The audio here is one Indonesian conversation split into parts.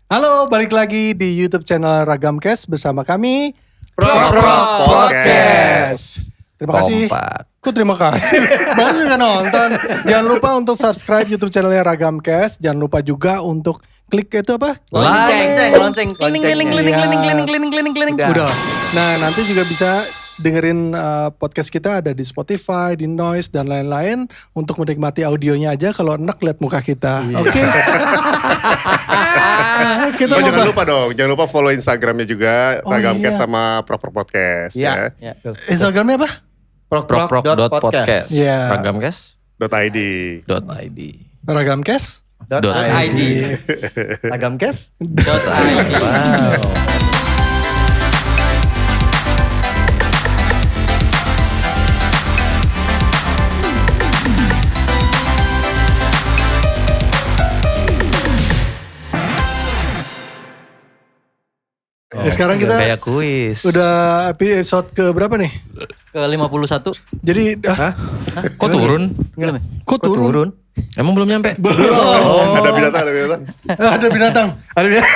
Halo, balik lagi di YouTube channel Ragamcast bersama kami Pro Podcast. Terima kasih. Kompak. Kok terima kasih? Baru nggak nonton. Jangan lupa untuk subscribe YouTube channelnya Ragamcast. Jangan lupa juga untuk klik itu apa? Lonceng. Udah. Nah, nanti juga bisa dengerin podcast kita ada di Spotify, di Noise dan lain-lain untuk menikmati audionya aja. Kalau enak lihat muka kita. Oke. Kita Oh, mau jangan lupa dong, jangan lupa follow Instagramnya juga Oh, Ragamcast iya. sama Proper Podcast ya. Instagramnya apa? Prok.podcast. Iya. .id. Ragamcast. .id. Ragamcast. Wow. Ya, sekarang kita kayak kuis. udah episode ke berapa nih? Ke 51. Jadi Kok turun? Belum ya? kok turun? Emang belum nyampe? Ada binatang. Ada binatang. Ada binatang.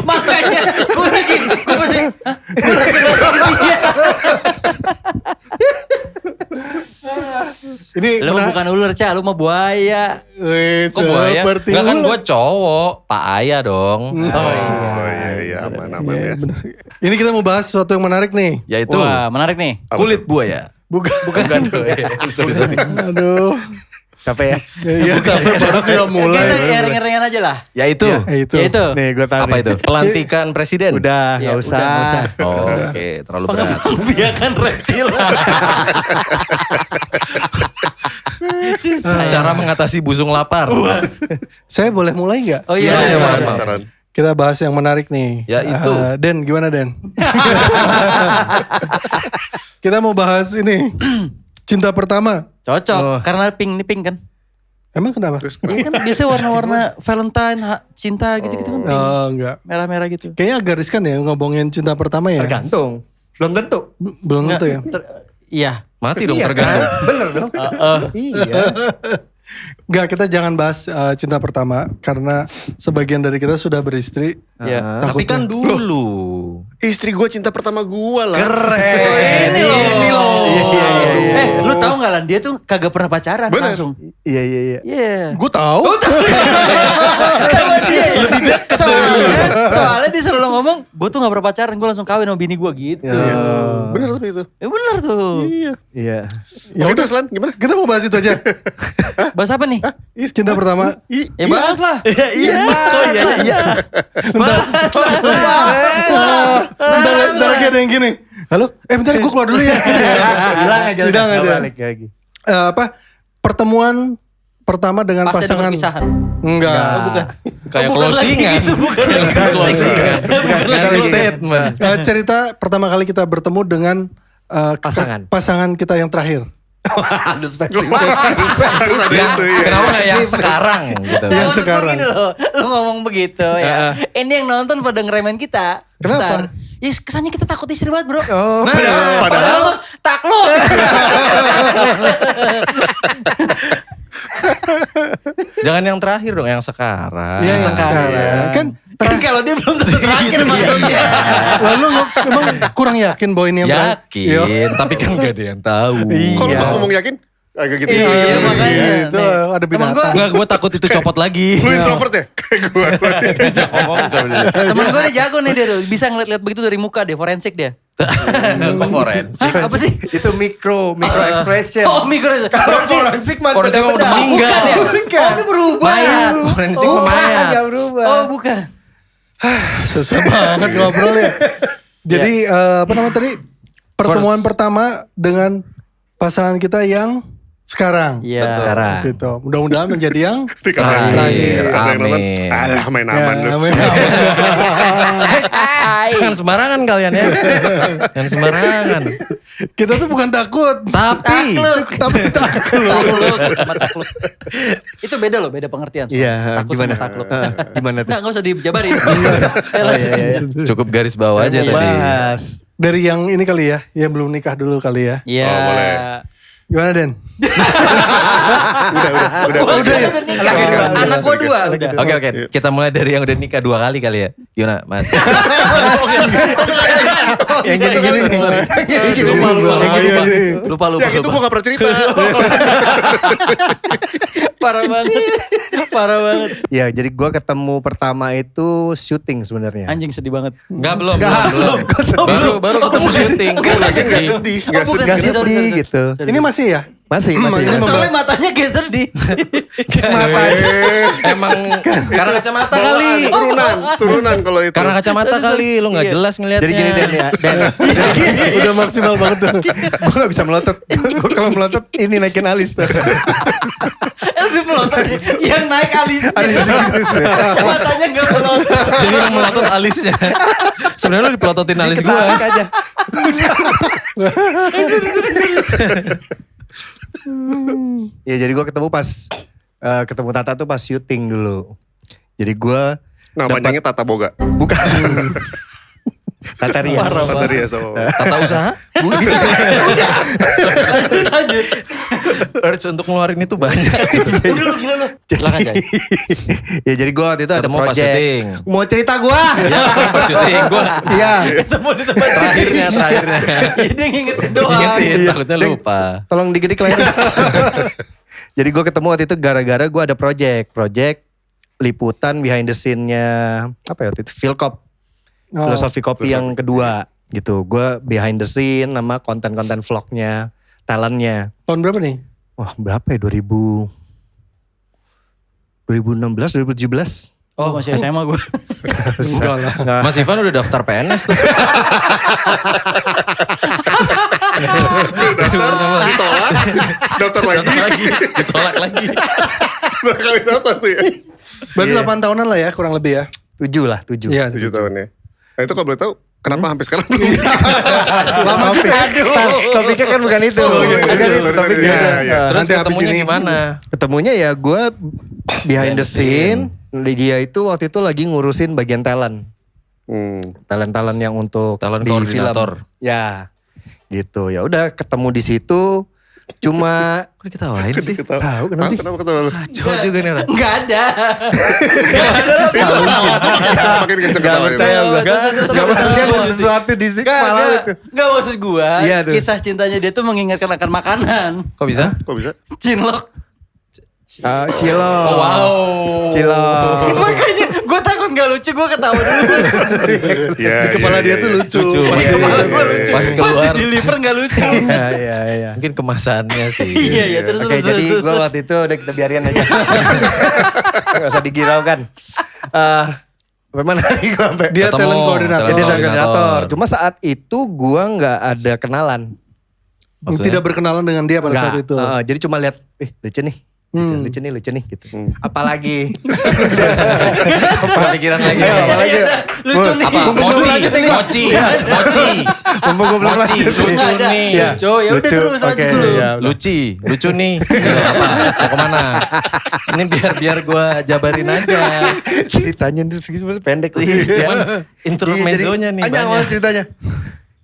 Makanya gue lagi gue masih Ini lu mah bukan ular, Ca, lu mah buaya. Kok buaya? Seperti Enggak kan ular. gue cowok. Pak Ayah dong. Oh iya, aman Iya, ya. bener. Ini kita mau bahas sesuatu yang menarik nih. Yaitu Wah, menarik nih. kulit buaya. Bukan. Bukan. Sorry. Aduh. Capek ya? Iya capek banget juga Kita mulai. yang ringan-ringan aja lah. Yaitu. Itu. Ya itu. Nih gue tahu Apa nih. itu? Pelantikan presiden. Udah Ya, gak usah. udah, nggak usah. Oh, oke, terlalu berat. Pengembang reptil. Susah. Cara mengatasi busung lapar. Saya boleh mulai nggak? Oh iya. Iya, iya. iya. Penasaran. Kita bahas yang menarik nih. Ya, itu. Den, gimana Den? Kita mau bahas ini. Cinta pertama. Cocok karena pink kan. Emang kenapa? Terus Iya kan biasanya warna-warna Valentine, cinta gitu-gitu kan. Pink. Oh enggak. Merah-merah gitu. Kayaknya agak riskan ya ngomongin cinta pertama ya. Tergantung. Belum tentu. Belum tentu ya. Iya. Mati dong Iya tergantung. kan? Bener dong. Iya. Enggak, kita jangan bahas cinta pertama karena sebagian dari kita sudah beristri. Iya. Tapi kan dulu. Istri gue cinta pertama gue lah. Keren. Ini loh. Iya. Lu tahu nggak Lan? Dia tuh kagak pernah pacaran Bener. langsung. Iya. Iya. Gue tahu. Sama dia. Lebih dekat soalnya dia selalu ngomong, gue tuh gak pernah pacaran, gue langsung kawin sama bini gue gitu. Bener tapi itu. Ya bener tuh. Iya. Oke terus Lan, gimana? Kita mau bahas itu aja. Bahas apa nih? Cinta pertama. Ya bahas lah. Iya. Bentar lagi ada yang gini. Halo? Bentar gue keluar dulu ya. Hilang aja. Hilang udah, aja. nggak balik lagi. Pertemuan pertama dengan Pasti ada pasangan. perpisahan. Enggak. Oh bukan. Kayak bukan lagi closingan. gitu, bukan. Closingan. Bukan Dari lagi. statement. Cerita pertama kali kita bertemu dengan pasangan kita yang terakhir. Aduh spesifik. Harus ada itu ya. Kenapa gak yang sekarang gitu? Yang Nah, maksud sekarang. gua gini loh, lu ngomong begitu ya. Ini yang nonton pada ngeremen kita. Kenapa? Bentar. Ya kesannya kita takut istri banget bro. Padahal mah takluk. Jangan yang terakhir dong, yang sekarang. Iya yang sekarang. Kan Kan kalau dia belum tentu terakhir maksudnya. lalu lu emang kurang yakin bahwa ini yang terakhir? Iya. Yakin, tapi kan gak ada yang tahu. kalau pas ngomong yakin, agak gitu. Iya makanya. Itu Nih. ada Temen binatang. Enggak, gue takut itu copot lagi. Lu introvert ya? Kayak gue. Temen gue nih jago nih dia tuh. Bisa ngeliat-liat begitu dari muka dia, forensik dia. Forensik. Hah, apa sih? Itu mikro expression. Oh mikro itu. Kalau Berarti- forensik mah Forensik mah udah beda-beda. meninggal. Bukan ya? Oh dia berubah. Mayat, forensik mah mayat. Nggak berubah. Oh bukan. Susah banget ngobrol ya. Jadi apa namanya tadi? Pertemuan pertama dengan pasangan kita yang sekarang. Iya. Sekarang. Gitu. Mudah-mudahan menjadi yang Tapi kata Terakhir, yang nonton, amin. alah main aman lu. amin. Jangan sembarangan kalian ya. Jangan sembarangan. Kita tuh bukan takut. Tapi Tapi takut. Takluk. Itu beda loh, beda pengertian. Iya, Takut gimana? sama takluk. Gimana tuh? Nggak usah dijabarin. cukup garis bawah aja tadi. Bahas. Dari yang ini kali ya, yang belum nikah dulu kali ya. Iya. Oh, boleh. Gimana Den? Udah. Udah nikah. Anak gua 2 udah. Oke, kita mulai dari yang udah nikah 2 kali kali ya. Gimana Mas? Yang gini-gini nih. Lupa. Yang itu gue gak pernah cerita. Parah banget. Ya, jadi gue ketemu pertama itu syuting sebenarnya. Anjing sedih banget. Enggak belum. Baru Oh, ketemu syuting. Gak sedih. Gak Oh, bukan sedih. Gak sedih gitu. Ini masih ya? Masih. Soalnya matanya kayak sedih. Emang karena kacamata kali. Turunan kalau itu. Karena kacamata kali, lu nggak jelas ngelihatnya. Jadi gini Den ya. Udah maksimal banget tuh. Gue gak bisa melotot. Gue kalau melotot ini naikin alis tuh. Lebih melotot. Yang naik alisnya. Matanya gak melotot. Jadi yang melotot alisnya. Sebenarnya lu dipelototin alis gue. Ditarik aja. Ya jadi gue ketemu ketemu Tata tuh pas syuting dulu. Jadi gue Nah panjangnya Tata Boga. bukan Tata Rias. Tata Rias sama. Tata usaha. Lanjut. Urge untuk ngeluarin itu banyak. Udah lu gila lu. Silakan Jay. Ya jadi gue waktu itu ada Ketemu pas project. syuting. Mau cerita gue? Ya pas syuting gue. Iya. Ketemu di tempat Terakhirnya. Ini ngingetin doang. Ingetin, Iya. takutnya lupa. Tolong digedik layarnya. Jadi gue ketemu waktu itu gara-gara gue ada project liputan behind the scene-nya apa ya waktu itu Philcop. Filosofi kopi yang kedua gitu. Gue behind the scene sama konten-konten vlognya, talentnya. Tahun berapa nih? Wah berapa ya 2016, 2017. Oh masih SMA gue. Enggak lah. Mas Ivan udah daftar PNS tuh. Ditolak. Daftar lagi. Ditolak lagi. Berkali daftar tuh ya. Berarti 8 tahunan lah ya kurang lebih ya. 7 lah, 7. Iya. 7 tahun ya. Nah itu kalau boleh tahu kenapa sampai sekarang belum. Lama topiknya kan bukan itu. Oh, iya, Bukan itu sorry. topiknya. Iya, iya. Terus Nanti habis ketemunya ini. gimana? Ketemunya ya gue behind the scene. Dia itu waktu itu lagi ngurusin bagian talent. Talent-talent yang untuk Talent di koordinator. film. Ya, gitu. Ya udah ketemu di situ. Cuma Kok diketawain sih? tahu kenapa sih? Kenapa ketawa lu? Jauh juga nih orang. Enggak ada. Itu makin kenceng Gak ketawa. percaya gue. Gak Gak percaya ada sesuatu di sini kepala itu. Enggak maksud gue. Iya tuh. Kisah cintanya dia tuh mengingatkan akan makanan. Kok bisa? Kok bisa? Cinlok. Cilo. Oh, wow. Cilo. Makanya gue takut gak lucu, gue ketawa dulu. Iya. Di kepala dia tuh lucu. Lucu. Pas Iya, Kepala iya, gue iya. lucu. Pas Pas keluar. di deliver gak lucu. Iya. Mungkin kemasannya sih. Iya, terus Oke, jadi gue waktu itu udah kita biarin aja. Gak usah digiraukan. Bagaimana lagi gue sampai? Dia Ketemu, talent koordinator. Jadi talent saya koordinator. Cuma saat itu gue nggak ada kenalan. Maksudnya? Tidak berkenalan dengan dia pada Nggak. saat itu. Jadi cuma lihat, lucu nih. Lucu nih gitu. Apalagi. Pikiran lagi. Apalagi. Lucu nih. Apa? Belum Mochi. lanjutin gua. Mochi. Mochi. Mumpung gue belum Mochi. lanjut. Lucu Nggak ada. nih. Iya. Lucu, ya udah Lucu. terus lanjut Oke, dulu. iya. Lucu nih. Apa? Mau kemana? Ini biar gue jabarin aja. Ceritanya itu segitu pendek. Cuman intermezzonya nih Panjang banget banyak. ceritanya.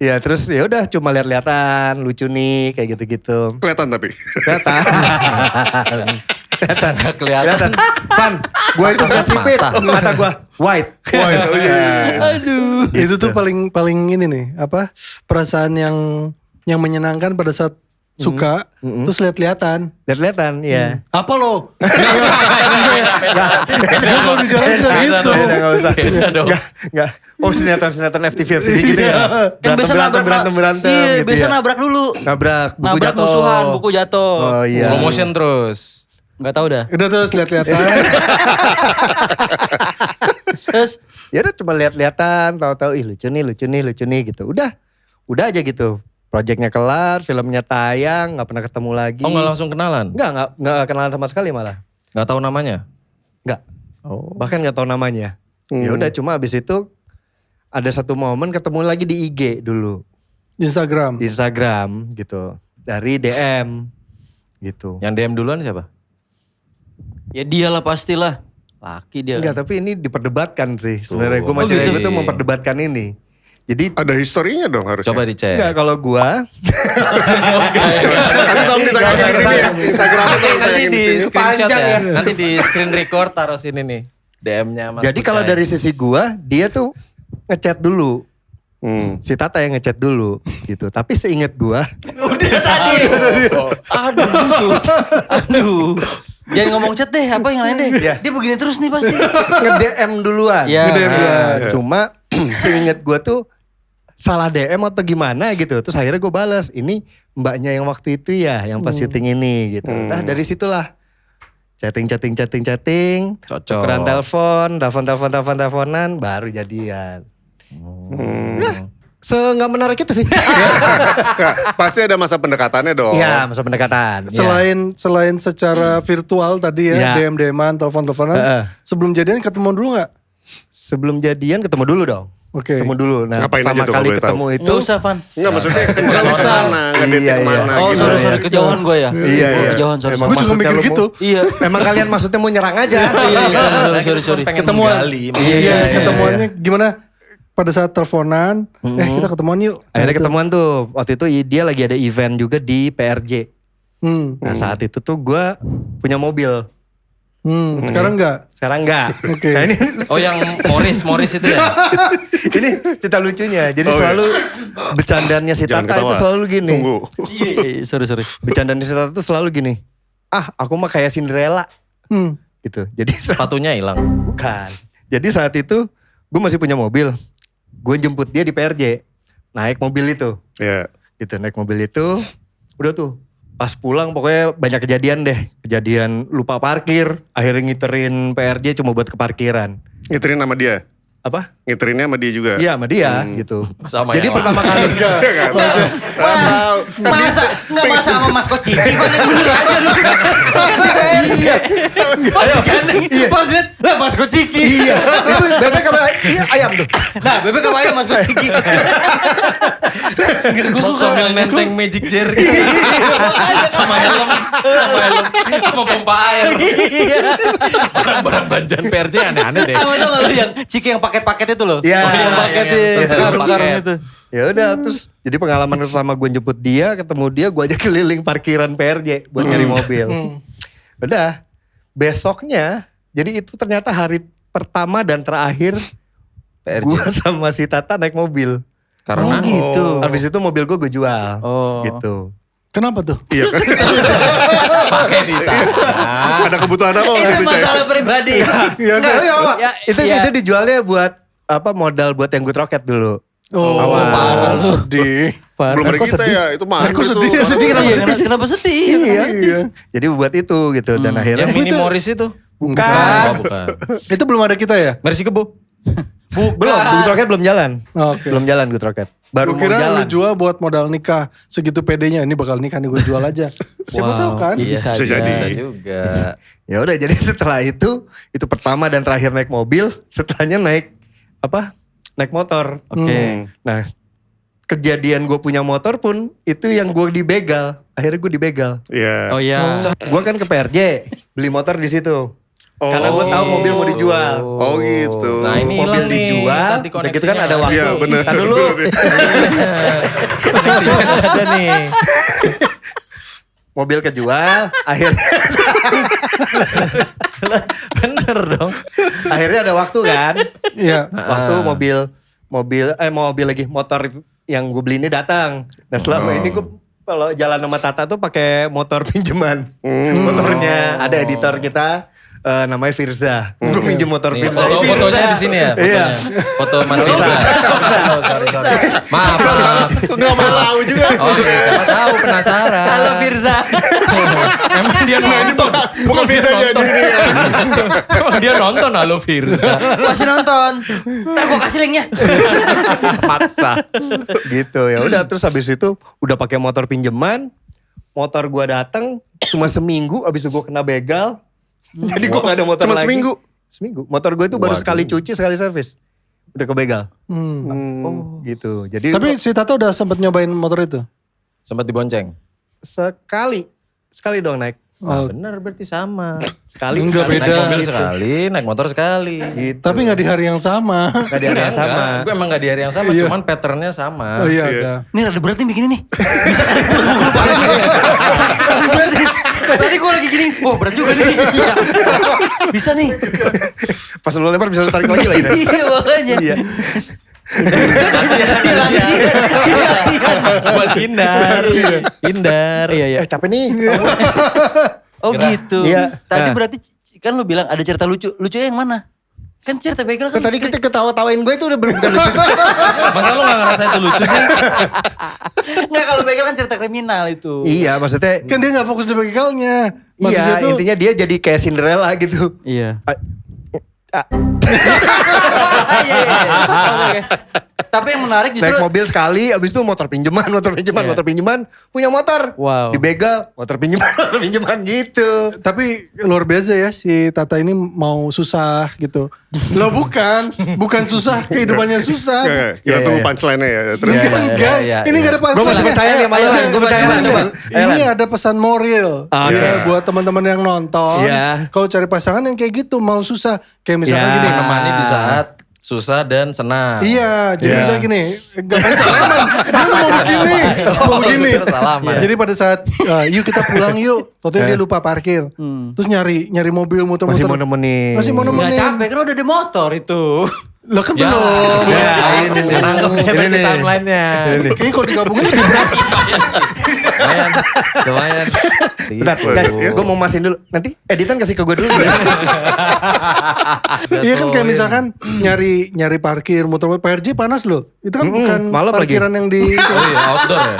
Ya terus ya udah cuma lihat-lihatan, lucu nih kayak gitu-gitu. Kelihatan tapi. Kelihatan. Nggak kelihatan. Fun. Gue itu Kasat sipit. mata. Mata gue white. Wah itu iya. Aduh. Itu tuh paling ini nih, apa? Perasaan yang menyenangkan pada saat suka, terus lihat-lihatan. Lihat-lihatan, ya. Apa lo? Kalau Nggak usah. Beda dong. Nggak. Oh sinetron FTV gitu ya. Kan biasa nabrak Berantem Iya, gitu biasa ya. nabrak dulu. Nabrak, buku Nabrak jatuh. musuhan, buku jatuh. Oh iya. Slow motion terus. Enggak tahu dah. Udah terus lihat-lihatan. Terus Ya udah cuma lihat-lihatan, tahu-tahu lucu nih gitu. Udah aja gitu. Projectnya kelar, filmnya tayang, nggak pernah ketemu lagi. Oh nggak langsung kenalan? Nggak kenalan sama sekali malah. Nggak tahu namanya? Nggak. Oh. Bahkan nggak tahu namanya. Ya udah cuma abis itu ada satu momen ketemu lagi di IG dulu. Instagram. Di Instagram gitu. Dari DM gitu. Yang DM duluan siapa? ya dialah pastilah. Laki dia. Enggak, tapi ini diperdebatkan sih. Sebenarnya gue sama Oh, cewek gitu. gue tuh memperdebatkan ini. Jadi Ada historinya dong harusnya. Coba dicek. enggak kalau gua Nanti tolong ditayangin di sini ya. Instagramnya tolong Nanti tayangin di di sini. screenshot Panjang ya. ya. Nanti di screen record taruh sini nih. DM-nya Mas jadi kalau Kucai. dari sisi gua dia tuh ngechat dulu. Si Tata yang ngechat dulu gitu. Tapi seingat gua Udah tadi. Aduh. Jangan ngomong chat deh, apa yang lain deh. Iya. Dia begini terus nih pasti. nge-DM duluan. Iya. Nge-DM duluan. Cuma seingat gua tuh salah DM atau gimana gitu. Terus akhirnya gue balas, ini mbaknya yang waktu itu ya, yang pas syuting ini gitu. Nah dari situlah chatting, Cocok. tukeran teleponan, baru jadian. Nah, nggak menarik itu sih. Nggak, pasti ada masa pendekatannya dong. Iya, masa pendekatan. Selain secara virtual tadi ya, Iya. DM-an, telepon-teleponan, sebelum jadian ketemu dulu nggak? Sebelum jadian ketemu dulu dong. Oke. Ketemu dulu. Nah, Ngapain aja pertama tuh kali kalau boleh ketemu itu. Nggak usah, Van. Enggak maksudnya kencan kemana, ngedate Iya, kemana Oh, gitu. sorry, kejauhan gue ya. Iya, iya. Kejauhan, sorry. Emang Gue juga maksudnya mikir lu gitu. Iya. Emang kalian maksudnya mau nyerang aja. Sorry. Pengen Ketemuan. menggali. Iya, ketemuannya gimana? Pada saat teleponan, kita ketemuan yuk. Akhirnya Gitu. ketemuan tuh. Waktu itu dia lagi ada event juga di PRJ. Nah saat itu tuh gue punya mobil. Sekarang enggak? Sekarang enggak. Oke. Nah ini Oh yang Morris itu ya? ini cerita lucunya. Jadi Oh, iya. selalu bercandanya si Jangan Tata itu ketawa. selalu gini. Tunggu. Iya, sorry. Bercandaan si Tata tuh selalu gini. Ah aku mah kayak Cinderella. Gitu. Jadi Sepatunya hilang. bukan. Jadi saat itu gue masih punya mobil. Gue jemput dia di PRJ. Naik mobil itu. Ya. Gitu naik mobil itu. Udah tuh. Pas pulang pokoknya banyak kejadian deh. Kejadian lupa parkir. Akhirnya ngiterin PRJ cuma buat ke parkiran. Ngiterin sama dia. Apa? Ngiterinnya sama dia juga. Iya sama dia gitu. Sama Jadi yang pertama kali. Masa nggak masa sama Mas Koci? Ivan yang dulu aja lu. Iya. Pas digandeng, pas lihat, lah Mas Kociki. Iya. Itu bebek sama ayam tuh. Nah, bebek apa ya Mas Kociki? sambil nenteng magic jar. Sama helm. Sama pompa air. Barang-barang belanjaan PRJ aneh-aneh deh. Kamu tau gak lu yang Ciki yang paket-paket itu loh? Iya. Yang paket Yang yang sekarung-karung paket. itu. Ya udah terus jadi pengalaman pertama gue jemput dia, ketemu dia, gue aja keliling parkiran PRJ buat nyari mobil. Udah besoknya, jadi itu ternyata hari pertama dan terakhir PRJ. gue sama si Tata naik mobil. Karena gitu. Habis itu mobil gue jual. Oh. Gitu. Kenapa tuh? Iya kan. pakai ditanya. Ada kebutuhan apa waktu Itu itu, Cai? masalah pribadi. Iya, Nggak, soalnya apa? ya, Itu ya. itu dijualnya buat apa modal buat yang good rocket dulu. Parah sedih. Belum ada Kok kita sedih? ya. Itu mahal Kok sedih? itu. Sedih kenapa Iya, sedih? kenapa sedih? Iya. Jadi buat itu gitu dan akhirnya Yang mini Morris itu. Bukan. Oh, bukan. Itu belum ada kita ya? Mercy Kebo. belum good rocket belum jalan. Oke. Belum jalan good rocket. Baru Gue mau kira jalan. lu jual buat modal nikah. Segitu pedenya, ini bakal nikah nih gue jual aja. Siapa tahu kan? Iya, Bisa bisa jadi. Bisa juga. Ya udah jadi setelah itu pertama dan terakhir naik mobil, setelahnya naik apa? Naik motor. Oke. Nah, kejadian gue punya motor pun itu yang gue dibegal. Akhirnya gue dibegal. Iya. Oh iya. Gue kan ke PRJ, beli motor di situ. Karena gue tahu mobil mau dijual. Oh gitu. Nah, ini Mobil hilang nih. dijual, Tadi udah gitu kan ada koneksinya waktu. Iya benar. Ntar dulu. Koneksinya ada nih. Mobil kejual, akhirnya Bener dong. akhirnya ada waktu kan. Iya. Waktu mobil lagi motor yang gue beli ini datang. Nah selama ini gue kalau jalan sama Tata tuh pakai motor pinjaman. Motornya ada editor kita namanya Firza. Gue pinjem motor Nih, Firza. fotonya di sini ya. Iya. Foto Mas Firza. Oh, sorry. Maaf. Nggak mau tahu juga. Oh, siapa tahu penasaran. Halo Firza. Emang dia nonton. Bukan Firzanya di sini ya. Emang dia nonton Halo Firza. Masih nonton. Ntar gue kasih linknya. Paksa. Gitu ya udah terus habis itu udah pakai motor pinjaman. Motor gue datang cuma seminggu abis itu gue kena begal. Jadi gue gak ada motor Cuma lagi. seminggu? Seminggu. Motor gue itu baru Waduh. sekali cuci sekali servis. Udah kebegal. Gitu. Jadi Tapi si Tata udah sempat nyobain motor itu? Sempat dibonceng. sekali doang naik. Nah, bener berarti sama. Sekali Enggak, sekali. beda. Naik mobil gitu. sekali, naik motor sekali. Gitu. Tapi gak di hari yang sama. Nggak di hari yang sama. Gue emang gak di hari yang sama, Iya. cuman patternnya sama. Oh iya, ada. Ini rada berat nih bikin ini. Bisa kan pukul pala gue. Rada berat nih. Tadi gue lagi gini, wah berat juga nih. Bisa nih. Pas lu lempar bisa lu tarik lagi lagi. Iya makanya. Iya. Dia latihan. Buat hindar. Hindar. Iya iya. Capek nih. Oh gitu. Iya. Tadi Nah. berarti kan lu bilang ada cerita lucu. Lucunya yang mana? Kan cerita begal kan. Tadi kita ketawa-tawain gue itu udah bukan lucu. Masa lu gak ngerasa itu lucu sih? Enggak kalau begal kan cerita kriminal itu. Iya, maksudnya Kan dia gak fokus di begalnya. iya, Maksudnya tuh, intinya dia jadi kayak Cinderella gitu. Iya. Ah, Iya iya. Oke. Tapi yang menarik justru naik mobil sekali, abis itu motor pinjaman, punya motor. Wow. Dibegal, motor pinjaman gitu. tapi luar biasa ya si Tata ini mau susah gitu. Lo bukan susah, kehidupannya susah. Kita Iya, tunggu iya. punchline-nya ya. Terus Iya, enggak, iya, ini iya. gak ada Bro masih pesan. percaya nih sama lu, Ayo, gue percaya coba, Lan. coba. Ini ada pesan moral. Oke. Ya, buat teman-teman yang nonton. Iya. Kalau cari pasangan yang kayak gitu mau susah. Kayak misalkan Iya. gini. Menemani di saat susah dan senang. Iya, jadi Iya. misalnya gini, ngapain salaman? Dia mau begini, mau begini. Kira salaman. Jadi pada saat, yuk kita pulang yuk. Total dia lupa parkir. Terus nyari mobil muter-muter. Masih mau nemenin. Masih mau nggak nemenin. capek kan udah di motor itu. Lah kan Ya. belum. Ya, ini nih. Nangkepnya Ini berarti nih. timeline-nya. Kayaknya kalau digabungin lebih berat. Lumayan. Lumayan. Bentar, Gitu. guys, gue mau masin dulu. Nanti editan kasih ke gue dulu. Iya kan kayak misalkan nyari parkir muter-muter. PRJ panas loh. Itu kan bukan malam parkiran yang di... Oh iya, outdoor ya.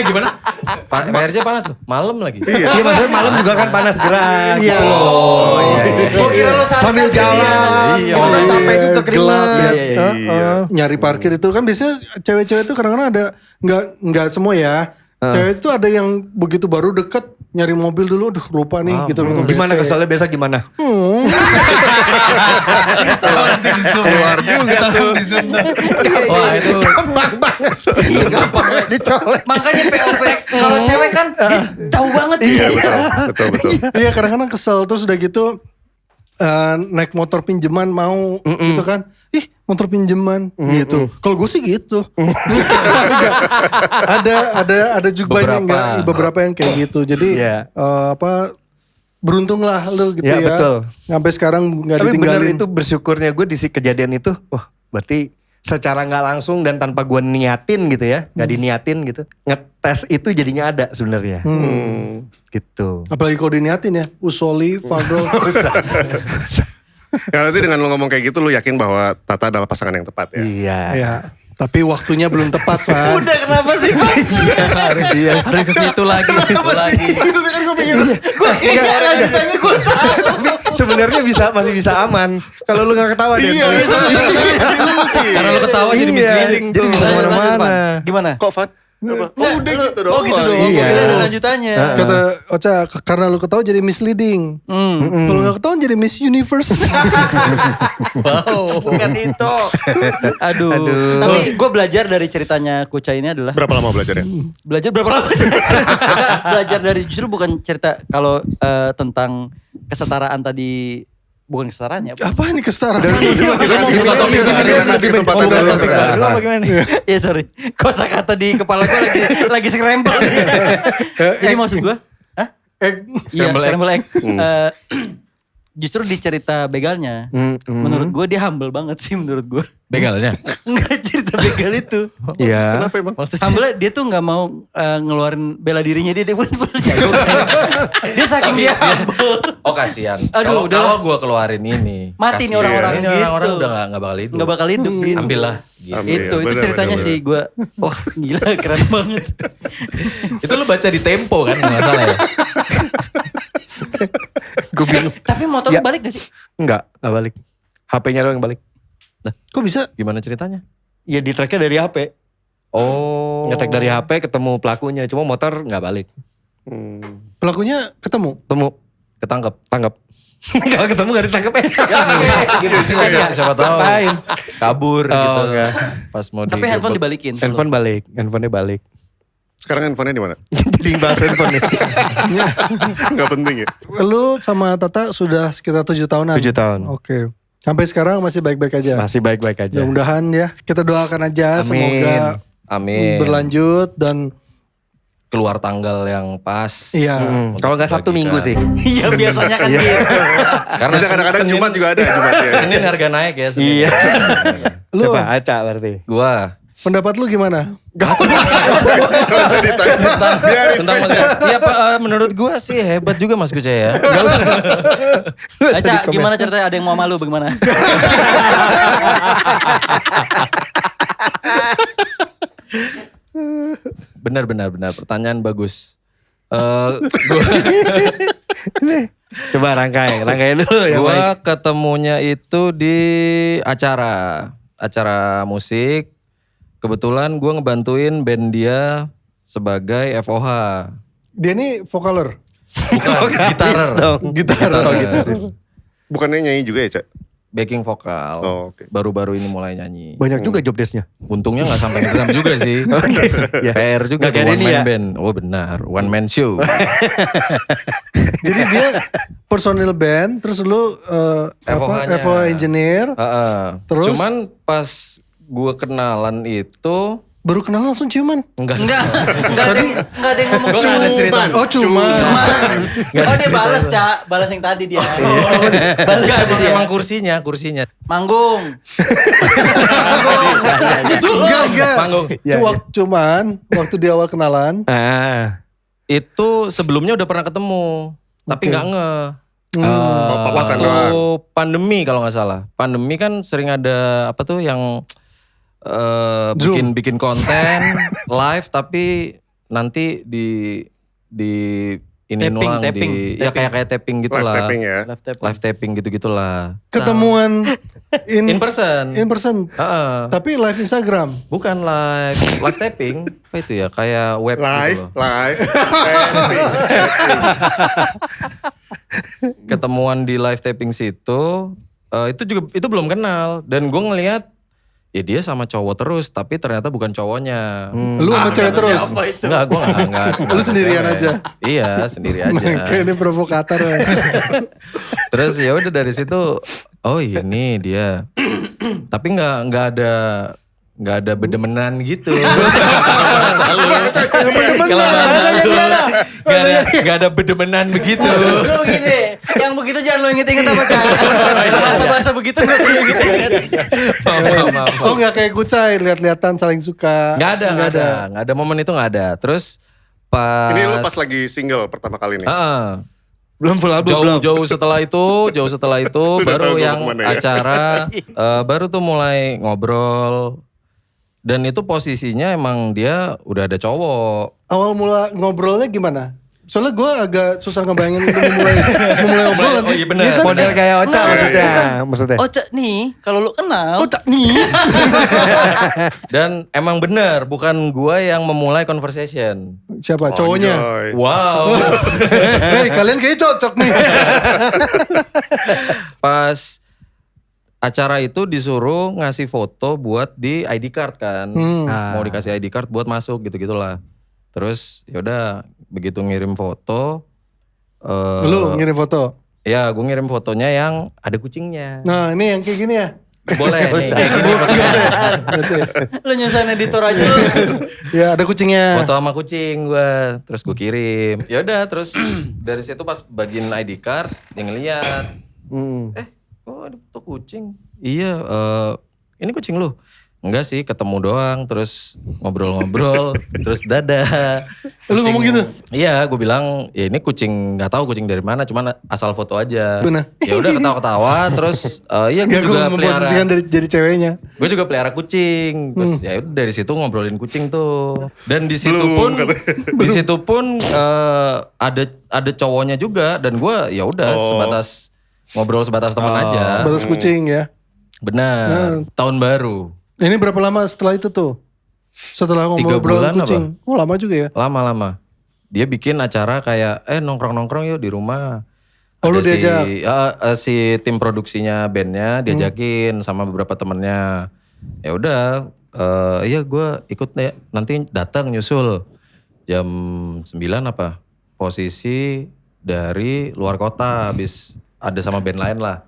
Gimana? PRJ panas tuh. Malam lagi. Iya, maksudnya malam juga kan panas gerak. Iya. Oh, iya. Gue kira lo sarkas Sambil ya. jalan, Iya. orang capek juga Gelap, keringat. ya. Iya, iya. Nyari parkir itu kan biasanya cewek-cewek itu kadang-kadang ada nggak semua ya. Cewek itu ada yang begitu baru deket nyari mobil dulu, aduh lupa nih gitu loh. Gimana keselnya biasa gimana? keluar juga tuh. Wah itu. Gampang banget. Gampang banget dicolek. Makanya POV kalau cewek kan dia tahu banget. Iya betul. Iya kadang-kadang kesel terus udah gitu naik motor pinjaman mau gitu kan. Ih motor pinjaman gitu. Kalau gue sih gitu. ada juga beberapa yang kayak gitu. Jadi Iya. beruntung lah lu gitu Ya, ya. betul. Sampai sekarang nggak Tapi bener ditinggalin. itu bersyukurnya gue di kejadian itu. Wah berarti secara nggak langsung dan tanpa gue niatin gitu ya. Gak diniatin gitu. Ngetes itu jadinya ada sebenarnya. Gitu. Apalagi kalau diniatin ya. Usoli, Fadol. Ya nanti dengan lo ngomong kayak gitu lo yakin bahwa Tata adalah pasangan yang tepat ya. Iya. Ya, tapi waktunya belum tepat, Pak. Udah kenapa sih Pak? Harus ke situ lagi. Itu kan gue pikir. Gue kayaknya lanjutannya gue tahu. Tapi sebenarnya masih bisa aman. Kalau lu nggak ketawa deh. Iya, sih. Karena lu ketawa jadi Iya, misleading jadi tuh. bisa Lanjut, kemana-mana. Pan. Gimana? Kok Fat? Oh udah gitu dong. Oh gitu dong. Iya. Gue kira ada lanjutannya. Kata Ocha, karena lu ketawa jadi misleading. Kalau nggak ketawa jadi Miss Universe. Wow. Bukan itu. Aduh. Tapi gue belajar dari ceritanya Kuca ini adalah Berapa lama belajarnya? belajar berapa lama? Enggak, belajar dari justru bukan cerita kalau tentang kesetaraan tadi, bukan kesetaraan ya. Apa ini kesetaraan? Nanti kesempatan dulu sekarang. Baru apa gimana nih? Iya sorry. Kosakata di kepala gue lagi scramble. Jadi maksud gue, hah? Iya, scramble egg. Justru di cerita begalnya, menurut gue dia humble banget sih menurut gue. Begalnya. Enggak cerita begal itu. Iya. Kenapa emang? Humble dia tuh nggak mau ngeluarin bela dirinya dia bener-bener jago. Dia saking dia humble. Oh kasihan. Aduh, udah Kalau gue keluarin ini. Mati nih kasihan. orang-orang Ini gitu. orang-orang udah gak bakal hidup. Nggak bakal hidup gitu. Ambillah. Gitu. Ambil, Itu bener, ceritanya bener, sih gue. Wah gila keren banget. Itu lu baca di Tempo kan gak salah ya? Gue bingung. Tapi motor Ya. lu balik gak sih? Enggak balik. HP-nya doang yang balik. Kok bisa? Gimana ceritanya? Ya di tracknya dari HP. Oh. Ngetrack dari HP ketemu pelakunya. Cuma motor nggak balik. Pelakunya ketemu? Ketemu. Ketangkep. Tangkap. Kalau ketemu gak ditangkap ya. Gitu juga siapa tahu. Ngapain? Kabur Oh, gitu. enggak. Pas mau Tapi handphone dibalikin. Handphone balik. Handphonenya balik. Sekarang handphonenya di mana? Jadi bahas handphone nih. Gak penting ya. Lu sama Tata sudah sekitar 7 tahunan. 7 tahun. Oke. Sampai sekarang masih baik-baik aja. Masih baik-baik aja. Mudah-mudahan ya. Kita doakan aja Amin. semoga Amin. berlanjut dan Keluar tanggal yang pas. iya. Kalau nggak Sabtu Minggu sih. Iya biasanya kan gitu. Karena Bisa kadang-kadang Senin- Jumat juga ada. Jumat ya. Senin harga naik ya. Senin. Iya. Lu Coba Aca berarti. Gua pendapat lu gimana? Gak usah ditanya. Biarin. tentang Mas Iya Pak, menurut gua sih hebat juga Mas Kuce ya. Aca, gimana ceritanya ada yang mau malu bagaimana? Benar. Pertanyaan bagus. Coba rangkai dulu ya. Gua ketemunya itu di acara musik. Kebetulan gua ngebantuin band dia sebagai FOH. Dia ini vokaler. Bukan, gitarer. Gitaris. Bukannya nyanyi juga ya, Cak? Backing vokal. Oh, oke. Baru-baru ini mulai nyanyi. Banyak juga job desk-nya. Untungnya gak sampai drum juga sih. Ya. PR juga Nggak kayak one ini man ya. band. Oh benar, one man show. Jadi dia personil band, terus lu FOH-nya. FOH engineer, Heeh. Terus? Cuman pas gue kenalan itu baru kenal langsung ciuman. enggak Enggak ada yang ngomong Gua nggak ada cerita. Oh cuman. Oh dia balas Cak, balas yang tadi dia. Balas Enggak, tadi dia. emang kursinya. Manggung. Enggak. Panggung. Itu waktu cuman waktu di awal kenalan. Itu sebelumnya udah pernah ketemu, tapi nggak nge. Papasan Waktu doang. pandemi kalau nggak salah. Pandemi kan sering ada apa tuh yang Zoom. bikin konten live tapi nanti di ini Taping, ulang taping. ya kayak tapping gitu Live lah. tapping ya. Live tapping gitu-gitulah. Ketemuan In person. In person. Heeh. Tapi live Instagram. Bukan live tapping. Apa itu ya? Kayak web Live, gitu loh. live. Ketemuan di live tapping situ itu belum kenal dan gue ngelihat ya dia sama cowok terus tapi ternyata bukan cowoknya. Lu sama cewek terus. Enggak, gue enggak. Lu sendirian aja? Iya, sendiri aja. Kayak ini provokator. ya. Terus ya udah dari situ, oh ini dia. Tapi nggak ada bedemenan gitu. Kalau bahasa lu, nggak ada bedemenan begitu. Lu gini, yang begitu jangan lu inget-inget apa Cak. Bahasa-bahasa begitu gak usah lu inget-inget. Maaf. Oh nggak kayak kucai, lihat-lihatan saling suka. Nggak ada momen itu nggak ada. Terus pas Ini lu pas lagi single pertama kali nih. Belum full album belum. jauh setelah itu baru tahu gua yang kemana ya. acara baru tuh mulai ngobrol dan itu posisinya emang dia udah ada cowok. Awal mula ngobrolnya gimana? Soalnya gue agak susah ngebayangin itu memulai obrolan. Oh iya bener. Iya kan? Model kayak Oca maksudnya. Oh Cak nih, kalau lu kenal. Oh tak nih. Dan emang bener bukan gua yang memulai conversation. Siapa? Cowoknya. Anjoy. Wow. Hei kalian kayaknya cocok nih. Pas acara itu disuruh ngasih foto buat di ID card kan. Mau dikasih ID card buat masuk gitu-gitulah. Terus yaudah begitu ngirim foto. Lu ngirim foto. Ya gue ngirim fotonya yang ada kucingnya. Nah ini yang kayak gini ya. Boleh nih kayak gini fotonya. Lu nyusahin editor aja lu. Ya ada kucingnya. Foto sama kucing gue. Terus gue kirim. Ya udah terus dari situ pas bagian ID card dia ngeliat. Kok ada foto kucing? Iya, ini kucing lu? Enggak sih, ketemu doang, terus ngobrol-ngobrol, terus dadah. Lu ngomong gitu? Iya, gue bilang, ya ini kucing, nggak tahu kucing dari mana, cuman asal foto aja. Benar. Ya udah ketawa-ketawa, terus iya gue Gak gue juga pelihara. memposisikan jadi ceweknya. Gue juga pelihara kucing, terus ya udah dari situ ngobrolin kucing tuh. Dan di situ pun ada cowoknya juga, dan gue ya udah sebatas ngobrol sebatas teman aja. Sebatas kucing ya. Benar. Tahun baru. Ini berapa lama setelah itu tuh? Setelah 3 ngobrol bulan kucing. Oh lama juga ya. Lama-lama. Dia bikin acara kayak nongkrong-nongkrong yuk di rumah. Oh, lu Ada diajak? si tim produksinya bandnya diajakin sama beberapa temennya. Ya udah, iya gue ikut deh. Nanti datang nyusul. jam 9 apa? Posisi dari luar kota habis ada sama band lain lah.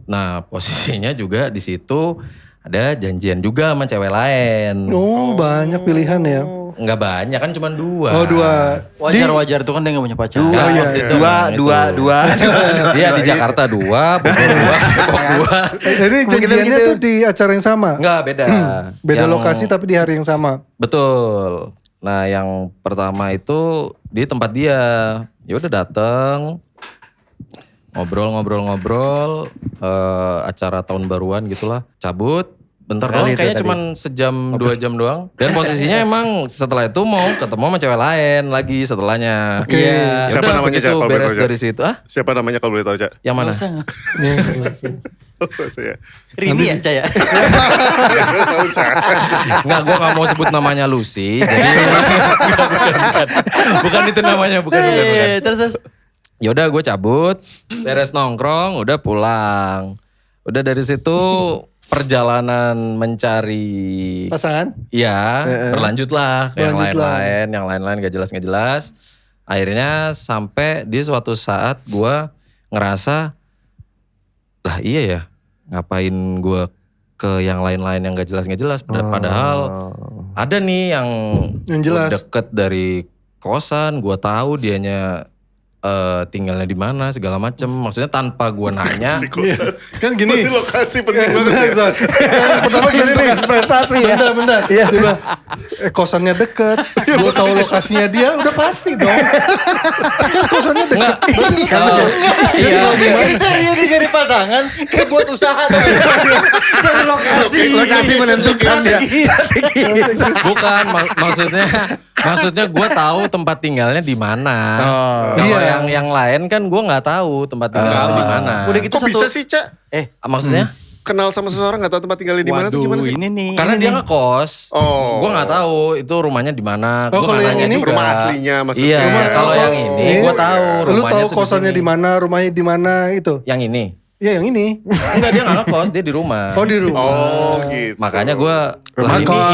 Nah, posisinya juga di situ ada janjian juga sama cewek lain. Oh, banyak pilihan ya. Enggak banyak kan cuma 2. Oh, 2. Wajar-wajar tuh kan dia gak punya pacar. Dua. Dia di Jakarta 2, Bogor 2, Depok 2. Jadi janjiannya tuh di acara yang sama. Enggak, beda. Beda Yang- lokasi tapi di hari yang sama. Betul. Nah, yang pertama itu di tempat dia. Ya udah dateng, ngobrol, acara tahun baruan gitulah. Cabut, bentar doang, itu kayaknya tadi. cuman sejam 2 jam doang. Dan posisinya emang setelah itu mau ketemu sama cewek lain lagi setelahnya. Oke. Ya Siapa udah, namanya, begitu Cak, kalau boleh beres tahu, Cak? dari situ. Ah, Siapa namanya kalau boleh tahu, Cak? yang mana? Gak usah. Saya. Rini ya Caya. Nggak usah. Enggak, gue gak mau sebut namanya Lucy. Jadi bukan itu namanya, bukan. Terus. Yaudah gue cabut, beres nongkrong, udah pulang. Udah dari situ perjalanan mencari, Pasangan? iya berlanjut lah ke yang Berlanjut lah. lain-lain, gak jelas. Akhirnya sampai di suatu saat gue ngerasa, lah iya ya, ngapain gue ke yang lain-lain yang gak jelas. Padahal ada nih yang jelas. deket dari kosan, gue tahu dianya tinggalnya di mana segala macem. Maksudnya tanpa gue nanya. Kan gini. Berarti lokasi penting banget ya. Benar. Pertama gini nih. prestasi ya. Bentar. Dia bilang, kosannya deket. Gue tahu lokasinya dia, udah pasti dong. Kan kosannya deket. Iya. Iya di cari pasangan kayak buat usaha tuh. Cari lokasi. Lokasi menentukan ya. Bukan, maksudnya gue tahu tempat tinggalnya di mana. Kalau Iya. yang lain kan gue nggak tahu tempat tinggalnya di mana. Udah gitu Kok satu. bisa sih, Cak? Maksudnya? Kenal sama seseorang gak tahu tempat tinggalnya di mana tuh gimana sih? Ini nih. Karena ini dia nih. ngekos. Oh. Gue nggak tahu itu rumahnya di mana. Oh, Gua kalau nggak yang nanya ini? juga. Rumah aslinya maksudnya. Iya, Rumah- kalau oh, yang ini gue tahu. Lu rumahnya tahu tuh kosannya sini. di mana, rumahnya di mana itu. Yang ini? Iya yang ini. Enggak, dia nggak ngekos, dia di rumah. Oh di rumah. Oh gitu. Makanya gue,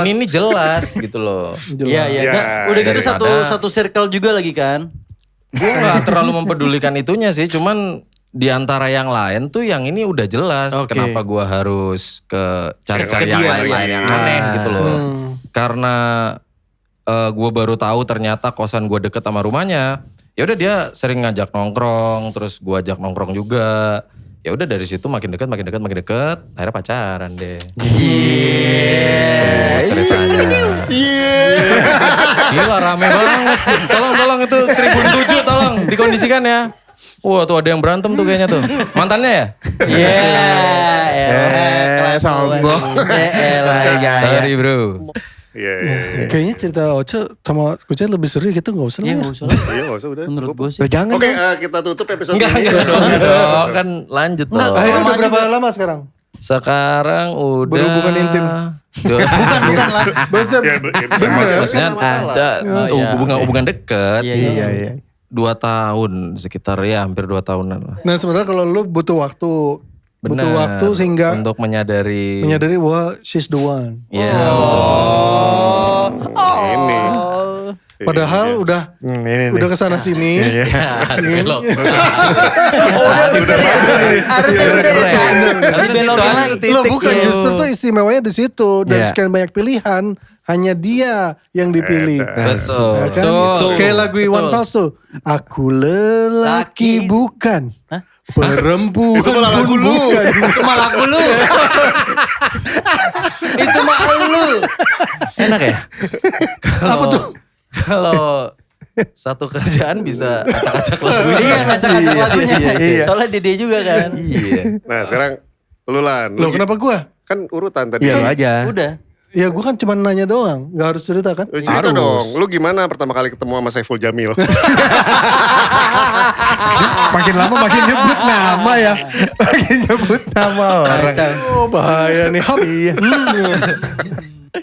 ini jelas gitu loh. Iya. Ya, Nggak, udah gitu daripada- satu circle juga lagi kan. Gue nggak terlalu mempedulikan itunya sih, cuman di antara yang lain tuh yang ini udah jelas. Oke. Kenapa gue harus cari-cari Ke yang dia, lain-lain iya. yang aneh gitu loh. Karena gue baru tahu ternyata kosan gue deket sama rumahnya. Ya udah dia sering ngajak nongkrong, terus gue ajak nongkrong juga. Ya udah dari situ makin dekat, akhirnya pacaran deh. Tuh, ceritanya. Gila rame banget. Tolong itu Tribun 7 tolong dikondisikan ya. Wah tuh ada yang berantem tuh kayaknya tuh. Mantannya ya? Sombong. Sorry bro. Iya. Kayaknya cerita Oce sama Kucai lebih seru gitu gak usah lah Iya ya. gak usah lah. Iya nggak usah udah. Menurut gue sih. Jangan Oke, dong. kita tutup episode Enggak ini. dong. Kan lanjut dong. Akhirnya udah Lama berapa juga. lama sekarang? Sekarang udah. Berhubungan intim. Bukan lah. Bener. Ya, bisa Maksudnya Oh, iya. hubungan deket. Iya. 2 tahun sekitar ya hampir 2 tahunan lah. Nah sebenarnya kalau lu butuh waktu. Benar. Butuh waktu sehingga untuk menyadari. wah she's the one. Iya. Ini. Padahal udah Ini nih. udah kesana sini. Belok. Harusnya udah dibelokin lagi. Lo bukan justru tuh istimewanya di situ. Dari Iya. sekian banyak pilihan hanya dia yang dipilih. Betul. Ya kan? Betul. Kayak lagu Iwan Fals tuh. Aku lelaki Laki. bukan. Perempuan Itu malah lagu pun lu. bukan. Itu mah lagu lu. Itu mah lu. Enak ya? Apa tuh? Kalau satu kerjaan bisa acak-acak lagu. Iya ngacak-ngacak lagunya. iya. Soalnya Dede juga kan. Iya. Nah sekarang lu Lan. Loh kenapa gua? Kan urutan tadi. Iya lu Kan aja. Udah. Ya gue kan cuma nanya doang. Gak harus cerita kan? cerita dong. Lu gimana pertama kali ketemu sama Saiful Jamil? Makin lama makin nyebut nama ya. Makin nyebut nama orang. Kacau. Oh bahaya nih. Iya.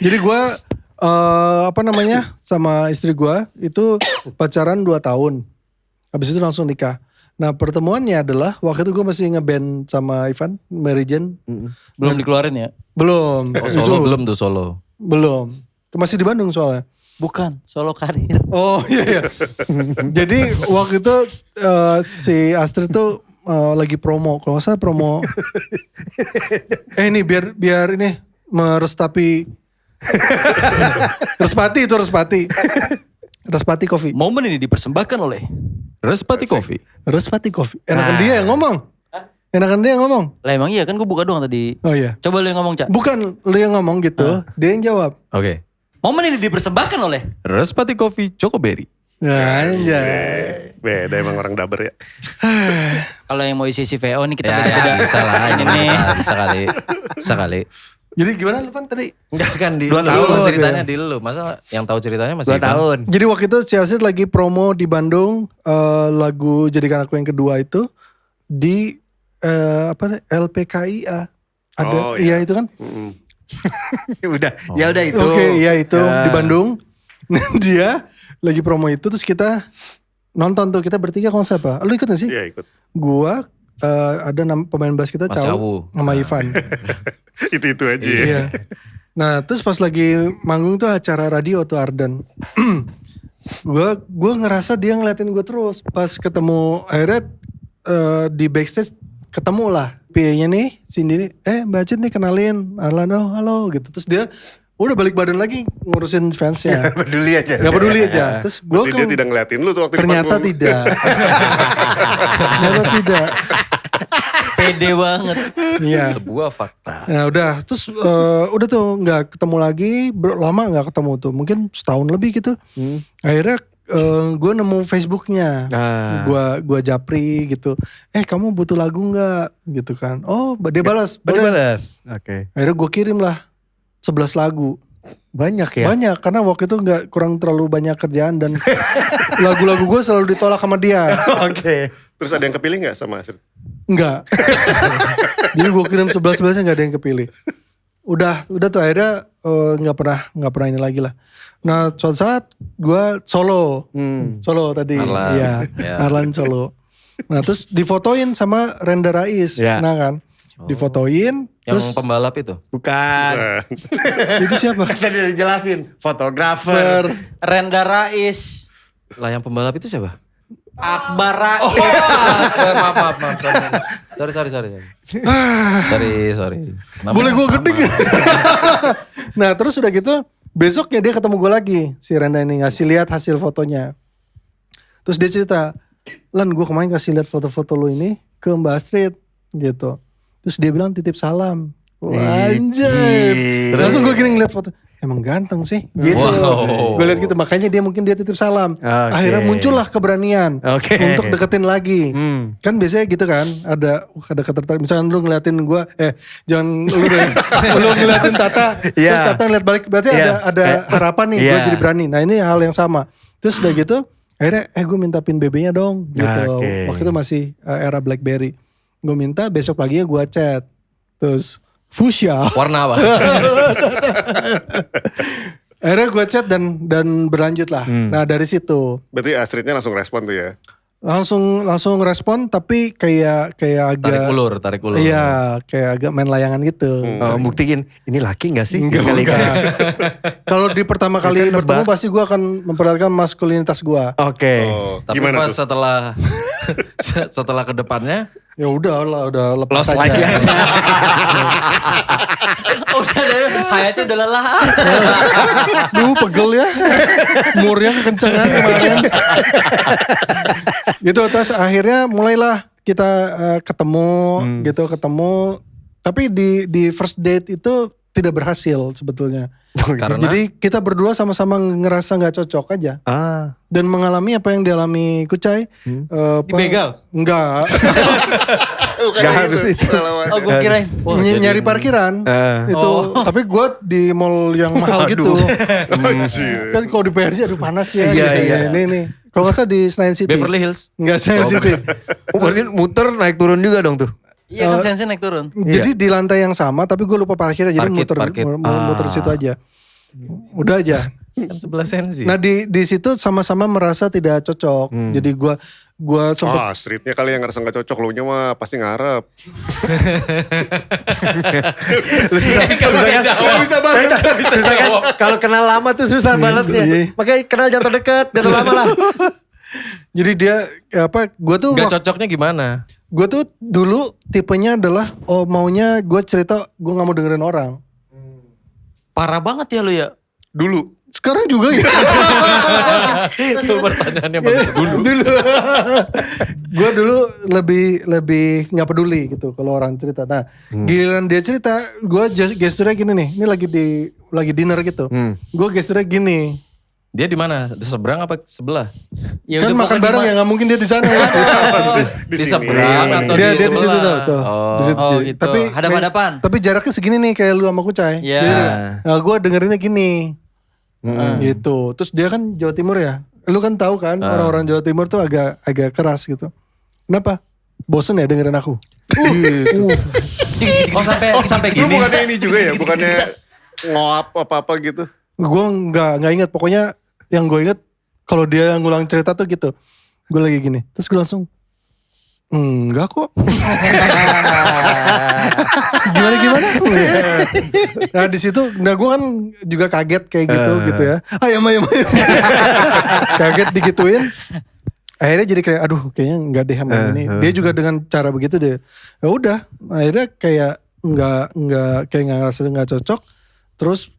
Jadi gue sama istri gue itu pacaran 2 tahun. Habis itu langsung nikah. Nah pertemuannya adalah waktu itu gue masih ngeband sama Ivan, Mary Jane. Belum dikeluarin ya. Belum. Oh, Solo belum tuh Solo. Belum. Masih di Bandung soalnya. Bukan, solo karir. Oh iya. Jadi waktu itu si Astrid tuh lagi promo. Kalau nggak salah promo. Ini biar ini merestapi. Respati. Respati Coffee. Momen ini dipersembahkan oleh Respati Coffee. Respati Coffee. Enakan dia yang ngomong. Enakan dia yang ngomong. lah emang iya kan gue buka doang tadi. Oh iya. Coba lu yang ngomong, Cak. Bukan lu yang ngomong gitu. Dia yang jawab. Oke. Momen ini dipersembahkan oleh Respati Coffee Chocoberry. Nah, anjay. Beda emang orang daber ya. kalau yang mau isi VO nih kita Ya, beda-beda. bisa lah. Ini nih. Bisa kali. Jadi gimana lu Pan tadi? Enggak kan di 2 lu tahun, ceritanya di lu. Masa yang tahu ceritanya masih 2 tahun. Jadi waktu itu si Astrid lagi promo di Bandung lagu Jadikan Aku Yang Kedua itu di LPKIA. Ada Oh, iya. itu kan? Udah, ya udah itu. Oke, iya itu Ya. di Bandung. Dia lagi promo itu terus kita nonton tuh, kita bertiga kalau nggak salah. Lu ikut gak sih? Iya ikut. Gua ada pemain bass kita Mas Cawu Cawu. sama Ivan. Itu aja ya. Iya. Nah terus pas lagi manggung tuh acara radio tuh Ardan. Gue ngerasa dia ngeliatin gue terus. Pas ketemu akhirnya di backstage ketemu lah PA-nya nih Cindy nih. Mbak Cid nih kenalin Arlan, oh halo gitu. Terus dia udah balik badan lagi ngurusin fansnya. Peduli aja. Gak peduli aja. Terus gue Berarti dia tidak ngeliatin lu tuh waktu di ternyata panggung. tidak. Ternyata tidak. Pede banget. Iya. sebuah fakta. Nah udah, terus udah tuh nggak ketemu lagi, lama nggak ketemu tuh, mungkin setahun lebih gitu. Akhirnya gue nemu Facebooknya, gue japri gitu. Kamu butuh lagu nggak? Gitu kan? Oh, dia balas. Boleh. Balas. Oke. Akhirnya gue kirim lah 11 lagu. Banyak ya? Banyak karena waktu itu nggak kurang terlalu banyak kerjaan dan lagu-lagu gue selalu ditolak sama dia. Oke. Terus ada yang kepilih gak sama Astrid? Enggak. Jadi gue kirim 11-11 nggak ada yang kepilih. Udah tuh akhirnya nggak pernah ini lagi lah. Nah suatu saat gue solo tadi, Arlan. iya Ya. Arlan solo. Nah terus difotoin sama Renda Rais, Ya. nah kan, difotoin. Yang Terus pembalap itu. Bukan. itu siapa? Tadi udah dijelasin. Fotografer. Renda Rais, Lah yang pembalap itu siapa? Akbar Rais. Maaf. Sorry. Boleh gue gede gak? Nah terus udah gitu besoknya dia ketemu gue lagi, si Renda ini ngasih lihat hasil fotonya. Terus dia cerita, Lan gue kemarin kasih lihat foto-foto lu ini ke Mbak Astrid gitu. Terus dia bilang titip salam. Wah, anjir. Langsung gue gini ngeliat foto. Emang ganteng sih gitu. Wow. Gue lihat gitu, makanya dia mungkin dia titip salam. Oke. Akhirnya muncullah keberanian Oke. untuk deketin lagi. Kan biasanya gitu kan, ada ketertarikan. Misalnya lu ngeliatin gue, jangan lu deh. Lu ngeliatin Tata, terus Iya. Tata ngeliat balik, berarti Iya. ada harapan nih gue Iya. jadi berani. Nah ini hal yang sama. Terus udah gitu, akhirnya gue minta pin BB-nya dong gitu. Oke. Waktu itu masih era BlackBerry. Gue minta besok pagi gue chat. Terus fuchsia. Warna apa? Akhirnya gue chat dan berlanjut lah. Nah dari situ Berarti Astridnya langsung respon tuh ya. langsung respon tapi kayak agak Tarik ulur. Iya, kayak agak main layangan gitu. Oh, buktiin ini laki gak sih? Enggak. Kalau di pertama kali Kan bertemu nebak. pasti gue akan memperlihatkan maskulinitas gue. Oke. Oh, Tapi gimana pas tuh? setelah ke depannya Ya udah lepas Los aja. lagi aja. Udah dari hayatnya udah lelah. Duh pegel ya. Murnya kekencengan kemarin. Gitu terus akhirnya mulailah kita ketemu gitu. Tapi di first date itu tidak berhasil sebetulnya. Karena? Jadi kita berdua sama-sama ngerasa gak cocok aja. Dan mengalami apa yang dialami Kucai. Dibegal? Enggak. Gak harus itu. Oh gue kirain. Nyari parkiran. Itu. Tapi gue di mall yang mahal gitu. Anjir. Kan kalau di PRJ aduh panas ya. Iya, gitu. iya. Ini. Kalau nggak salah di Senayan City. Beverly Hills. Enggak Senayan City. Oh, berarti muter naik turun juga dong tuh. Iya kan sensi naik turun. Jadi di lantai yang sama tapi gue lupa parkirnya. Jadi Parkit. muter di situ aja. Udah aja. Kan 11 sensi. Nah di situ sama-sama merasa tidak cocok. Jadi gue sempat Streetnya kali yang ngerasa gak cocok. Lu nya mah pasti ngarep. Gak bisa banget. Susah kan? Kalau kenal lama tuh susah balasnya. Iya. Makanya kenal jatuh dekat, jatuh lama lah. jadi dia gue tuh Gak cocoknya gimana? gue tuh dulu tipenya adalah maunya gue cerita gue nggak mau dengerin orang. Parah banget ya lu ya. Dulu. Sekarang juga ya. Itu pertanyaannya bagus dulu. Gue dulu lebih nggak peduli gitu kalau orang cerita. Nah, giliran dia cerita, gue gesturnya gini nih. Ini lagi dinner gitu. Gue gesturnya gini. Dia di mana? Di seberang apa sebelah? Ya Kan udah, makan pokoknya bareng di ya, nggak mungkin dia di sana. Di sini. seberang atau dia di di situ sebelah? tuh. Oh. Di situ. Oh gitu. Hadap-hadapan. Tapi jaraknya segini nih kayak lu sama Kucai. Iya. Nah, gue dengerinnya gini. Gitu. Terus dia kan Jawa Timur ya. Lu kan tahu kan orang-orang Jawa Timur tuh agak keras gitu. Kenapa? Bosen ya dengerin aku. Oh sampai Lu gini. bukannya ini juga ya? Bukannya ngoap apa-apa gitu? Gue nggak ingat. Pokoknya yang gue inget kalau dia ngulang cerita tuh gitu. Gue lagi gini. Terus gue langsung enggak kok. Gimana? Nah di situ, nah gue kan juga kaget kayak gitu ya. Ayam. Kaget digituin. Akhirnya jadi kayak, aduh kayaknya nggak deh sama ini. Dia juga dengan cara begitu deh. Ya udah, akhirnya kayak nggak ngerasa nggak cocok. Terus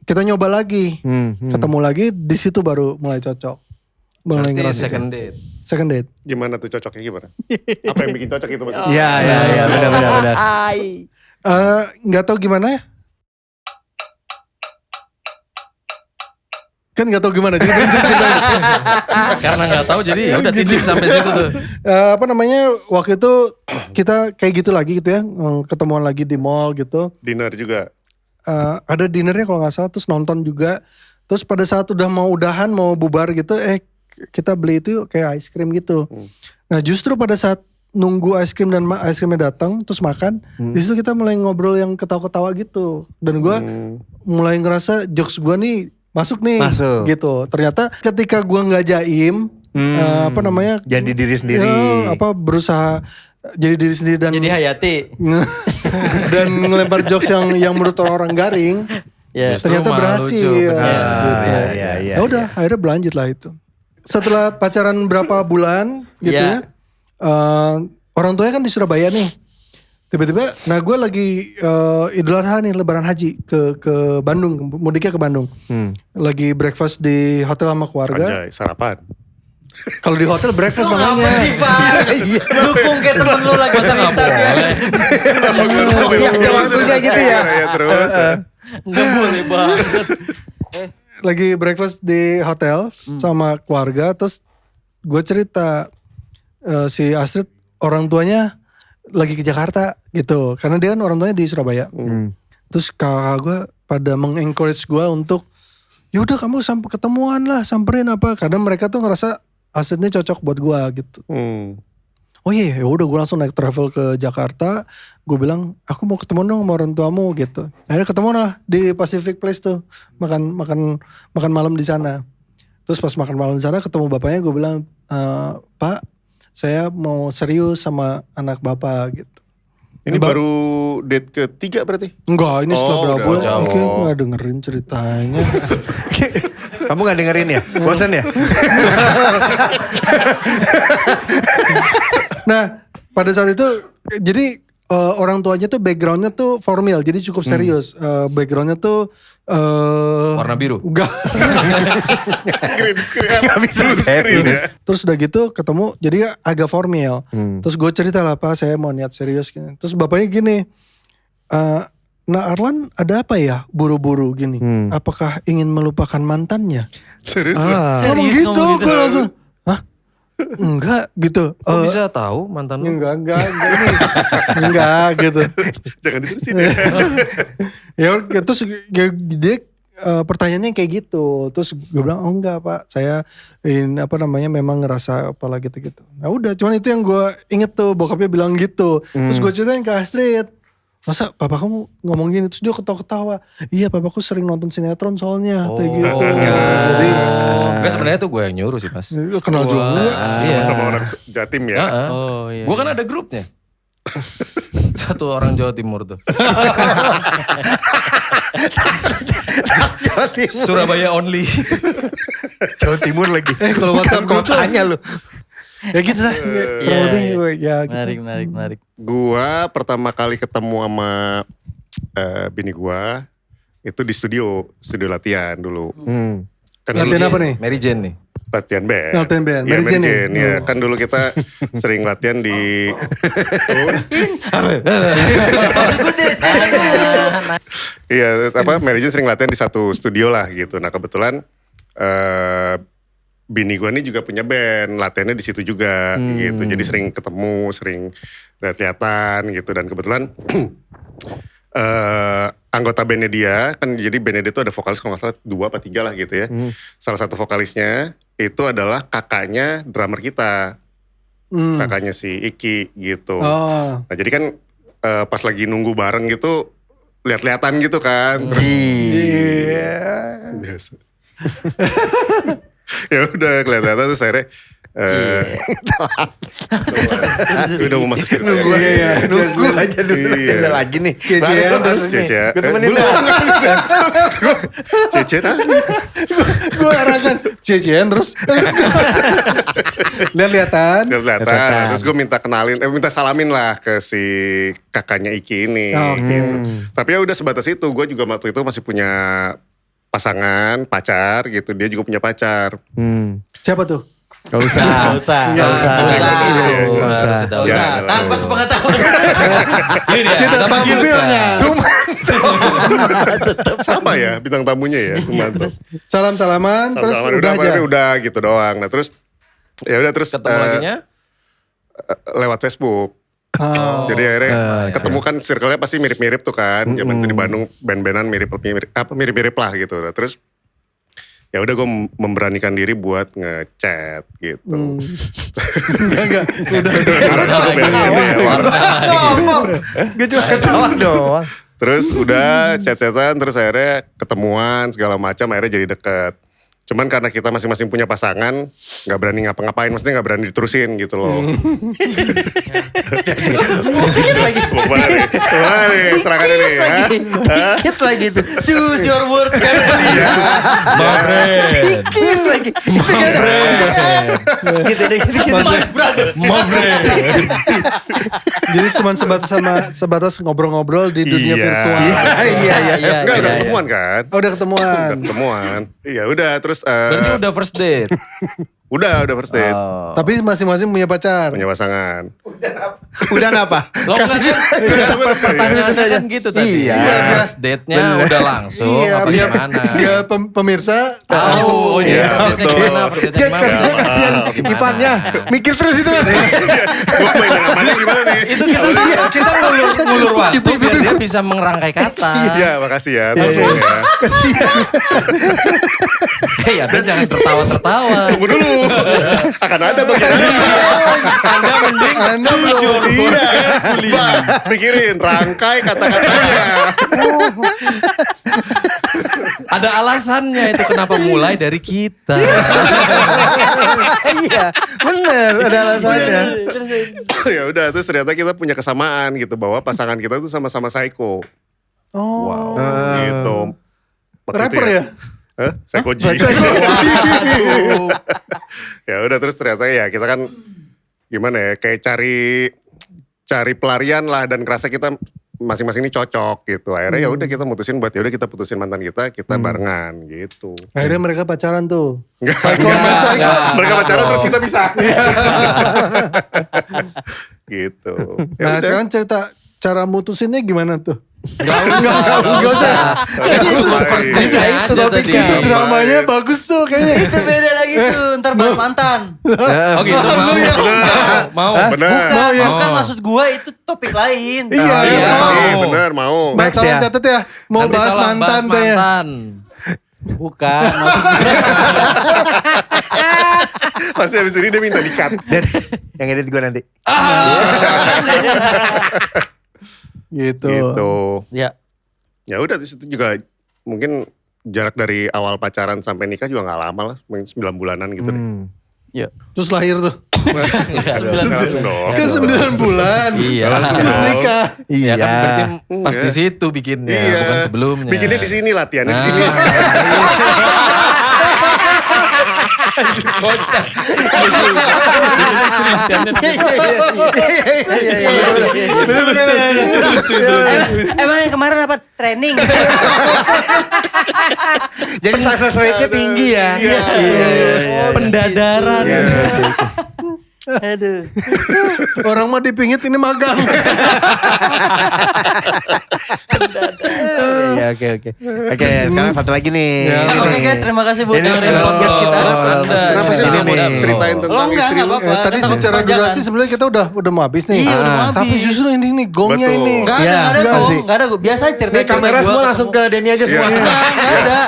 kita nyoba lagi, ketemu lagi. Di situ baru mulai cocok. Mulai Berarti ngerasa second date. Gimana tuh cocoknya gimana? Apa yang bikin cocok itu maksudnya? Iya, benar. Nggak tahu gimana ya. Kan nggak tahu gimana. Jadi Karena nggak taw jadi ya udah titik sampai situ tuh. waktu itu kita kayak gitu lagi gitu ya, ketemuan lagi di mall gitu. Dinner juga. Ada dinernya kalau nggak salah, terus nonton juga. Terus pada saat udah mau udahan, mau bubar gitu, kita beli itu kayak ice cream gitu. Nah justru pada saat nunggu ice cream dan ice creamnya datang, terus makan, di situ kita mulai ngobrol yang ketawa-ketawa gitu. Dan gue mulai ngerasa jokes gue nih masuk nih, gitu. Ternyata ketika gue nggak jaim, Jadi diri sendiri. Berusaha jadi diri sendiri dan Jadi Hayati. dan ngelempar jokes yang menurut orang garing, Ya. ternyata malah berhasil. lucu, benar. Gitu. Iya. Ya udah, akhirnya berlanjut lah itu. Setelah pacaran berapa bulan gitu Iya. ya, orang tuanya kan di Surabaya nih. Tiba-tiba, nah gue lagi Idul Adha nih, Lebaran Haji ke Bandung, mudiknya ke Bandung. Lagi breakfast di hotel sama keluarga. Anjay, sarapan. Kalau di hotel breakfast Lu namanya. ngapa sih, Pak? Dukung kayak temen lu lah, gak usah minta. Ada waktunya gitu ya. Ya terus. Gak boleh banget. Lagi breakfast di hotel sama keluarga, terus gue cerita si Astrid orang tuanya lagi ke Jakarta gitu, karena dia kan orang tuanya di Surabaya. Terus kakak gue pada mengencourage gue untuk, yaudah kamu ketemuan lah, samperin apa, karena mereka tuh ngerasa Astrid ini cocok buat gue gitu. Oh iya, ya udah gue langsung naik travel ke Jakarta. Gue bilang, aku mau ketemu dong sama orang tuamu gitu. Akhirnya ketemu lah di Pacific Place tuh, makan malam di sana. Terus pas makan malam di sana ketemu bapaknya, gue bilang, Pak, saya mau serius sama anak bapak gitu. Ini baru date ketiga berarti? Enggak, ini setelah berapa bulan. jauh. Oke, gak dengerin ceritanya. Kamu gak dengerin ya? Bosan ya? Nah, pada saat itu, jadi orang tuanya tuh backgroundnya tuh formal, jadi cukup serius. Backgroundnya tuh Warna biru. enggak. Green screen. Gak bisa Blue screen ya. serius. Terus udah gitu ketemu, jadi agak formal. Terus gue cerita lah, Pak, saya mau niat serius gini. Terus bapaknya gini, nah Arlan ada apa ya buru-buru gini? Apakah ingin melupakan mantannya? Serius lu? Ngomong Serius gitu, ngomong gitu? gue langsung, hah? Enggak gitu. Kok bisa tahu mantan lu? Enggak, enggak gitu. Jangan diterusin ya. Ya terus dia pertanyaannya kayak gitu. Terus gue bilang, oh enggak Pak, saya memang ngerasa apalah gitu-gitu. Nah udah, cuman itu yang gue inget tuh, bokapnya bilang gitu. Terus gue ceritain ke Astrid. masa papa kamu ngomong gini, terus dia ketawa-ketawa. Iya, papaku sering nonton sinetron soalnya, kayak gitu. Jadi Enggak, sebenarnya tuh gue yang nyuruh sih Mas. kenal juga. Sama orang Jatim ya. Oh iya. Gue kan ada grupnya. Satu orang Jawa Timur tuh. Jawa Timur. Surabaya only. Jawa Timur lagi. Kalau WhatsApp group tuh- kotanya lu. Ya gitu lah. Kurang lebih ya gitu. Menarik. Gua pertama kali ketemu sama bini gua itu di studio latihan dulu. Kan dulu Latihan apa nih? Mary Jane nih. latihan band. Latihan band. Iya, Mary Mary Jane ya? Jane, ya. Kan dulu kita sering latihan di Iya, Mary Jane sering latihan di satu studio lah gitu. Nah, kebetulan bini gue nih juga punya band, latihannya di situ juga gitu. Jadi sering ketemu, sering lihat-lihatan gitu. Dan kebetulan anggota bandnya dia, kan jadi bandnya dia tuh ada vokalis kalau nggak salah 2 apa 3 lah gitu ya. Salah satu vokalisnya itu adalah kakaknya drummer kita. Kakaknya si Iki gitu. Oh. Nah jadi kan pas lagi nunggu bareng gitu, lihat-lihatan gitu kan. Terus, biasa. Ya udah kelihatan terus akhirnya udah mau masuk cerita. Nunggu aja dulu. Iya. Udah lagi nih. Cie-ciean terus nih. Cie-cie. Gue temenin Belum. lah. Cece Gue arahkan cecean terus. Lihat-lihatan. kelihatan. Terus gue minta kenalin, minta salamin lah ke si kakaknya Iki ini. Gitu. Tapi ya udah sebatas itu. Gue juga waktu itu masih punya pasangan, pacar gitu. Dia juga punya pacar. Siapa tuh? Gak usah. Gak usah. Gak usah. Gak usah. Ya, Tanpa sepengetahuan. Ini dia. Kita tampilnya. Sama ya bintang tamunya ya. Sumanto. Salam-salaman terus Sama-sama, udah aja. tapi udah gitu doang. Nah terus ya udah terus Ketemu laginya. lewat Facebook. Oh. Jadi akhirnya ketemu kan circle-nya pasti mirip-mirip tuh kan. Zaman itu di Bandung band-bandan mirip-mirip lah gitu. Nah, terus ya udah gue memberanikan diri buat ngechat gitu. Enggak. Udah. Gue cuma ketawa doang. Terus udah chat-chatan, terus akhirnya ketemuan segala macam, akhirnya jadi deket. Cuman karena kita masing-masing punya pasangan, gak berani ngapa-ngapain, maksudnya gak berani diterusin gitu loh. Dikit lagi. Kemana serangannya nih? Dikit lagi tuh. Choose your words carefully. Dikit lagi. Gitu deh. Jadi cuma sebatas ngobrol-ngobrol di dunia Iya. virtual. Iya. Enggak, udah ketemuan kan? Oh, udah ketemuan. Udah ketemuan. Iya udah, terus Berarti udah first date. udah first date. Tapi masing-masing punya pacar. Punya pasangan. Udah apa? Lo pertanyaan kan gitu tadi. Iya. First date-nya udah langsung Iya, apa biar gimana? dia pemirsa Tahu. Oh Iya, iya. First date-nya betul. gimana? First date-nya Dia gimana? kasihan Gimana? Ivannya. Mikir terus itu. Gue main yang amannya gimana nih? Itu kita ngulur waktu biar dia bisa mengerangkai kata. Iya makasih ya. Tolong ya. Hei, Anda jangan tertawa-tertawa. Tunggu dulu. Akan ada bagian Anda mending choose your words Iya. carefully. Bah, pikirin rangkai kata-katanya. Ada alasannya itu kenapa mulai dari kita. Iya. Bener. Ada alasannya. Ya udah terus ternyata kita punya kesamaan gitu bahwa pasangan kita tuh sama-sama psycho. Oh. Gitu. Waktu itu Rapper ya? Hah? Psychoji. Ya udah terus ternyata ya kita kan gimana ya kayak cari pelarian lah dan ngerasa kita masing-masing ini cocok gitu. Akhirnya ya udah kita mutusin buat ya udah kita putusin mantan kita barengan gitu. Akhirnya mereka pacaran tuh. Enggak. Mereka pacaran terus kita bisa. Gitu. Ya Nah udah. sekarang cerita cara mutusinnya gimana tuh? Enggak usah. Itu first date-nya Itu aja tadi. topiknya. Itu dramanya bagus tuh kayaknya. Itu beda lagi tuh. Ntar bahas mantan. Oh gitu mau. Bener. Bukan maksud gua itu topik lain. Iya, Iya, mau. bener mau. Nah, Next tolong ya. catat ya. Mau Nanti bahas tolong mantan tuh ya. mantan. Bukan. Maksud Pasti habis ini dia minta di-cut. Dan yang edit gue nanti. Gitu. Gitu. Ya. Ya udah terus itu juga mungkin jarak dari awal pacaran sampai nikah juga gak lama lah. Mungkin 9 bulanan gitu deh. Ya. Terus lahir tuh. Nggak langsung dong. Kan 9 bulan. Iya. Terus nikah. Iya kan berarti pas Iya. di situ bikinnya, Iya. bukan sebelumnya. Bikinnya di sini, latihannya di sini. Kocak. Emang yang kemarin apa training? Jadi success rate-nya tinggi ya. Iya. Pendadaran. Aduh. Orang mah dipingit ini magang. Iya, oke. Oke, sekarang satu lagi nih. Ya, Oke guys, terima kasih buat Ini dengerin belum. podcast kita. Kenapa sih Ini lu mau nih. ceritain Lo tentang enggak, istri enggak lu? apa-apa. Tadi Takut secara kepanjangan. durasi sebenarnya kita udah mau habis nih. Iya, udah mau Tapi habis. justru ini gongnya Betul. ini. Enggak Ya, ada enggak kok, sih. enggak ada gue. Biasa aja cerita. Nih kamera semua langsung ke Denny aja semua. Iya. Enggak ada.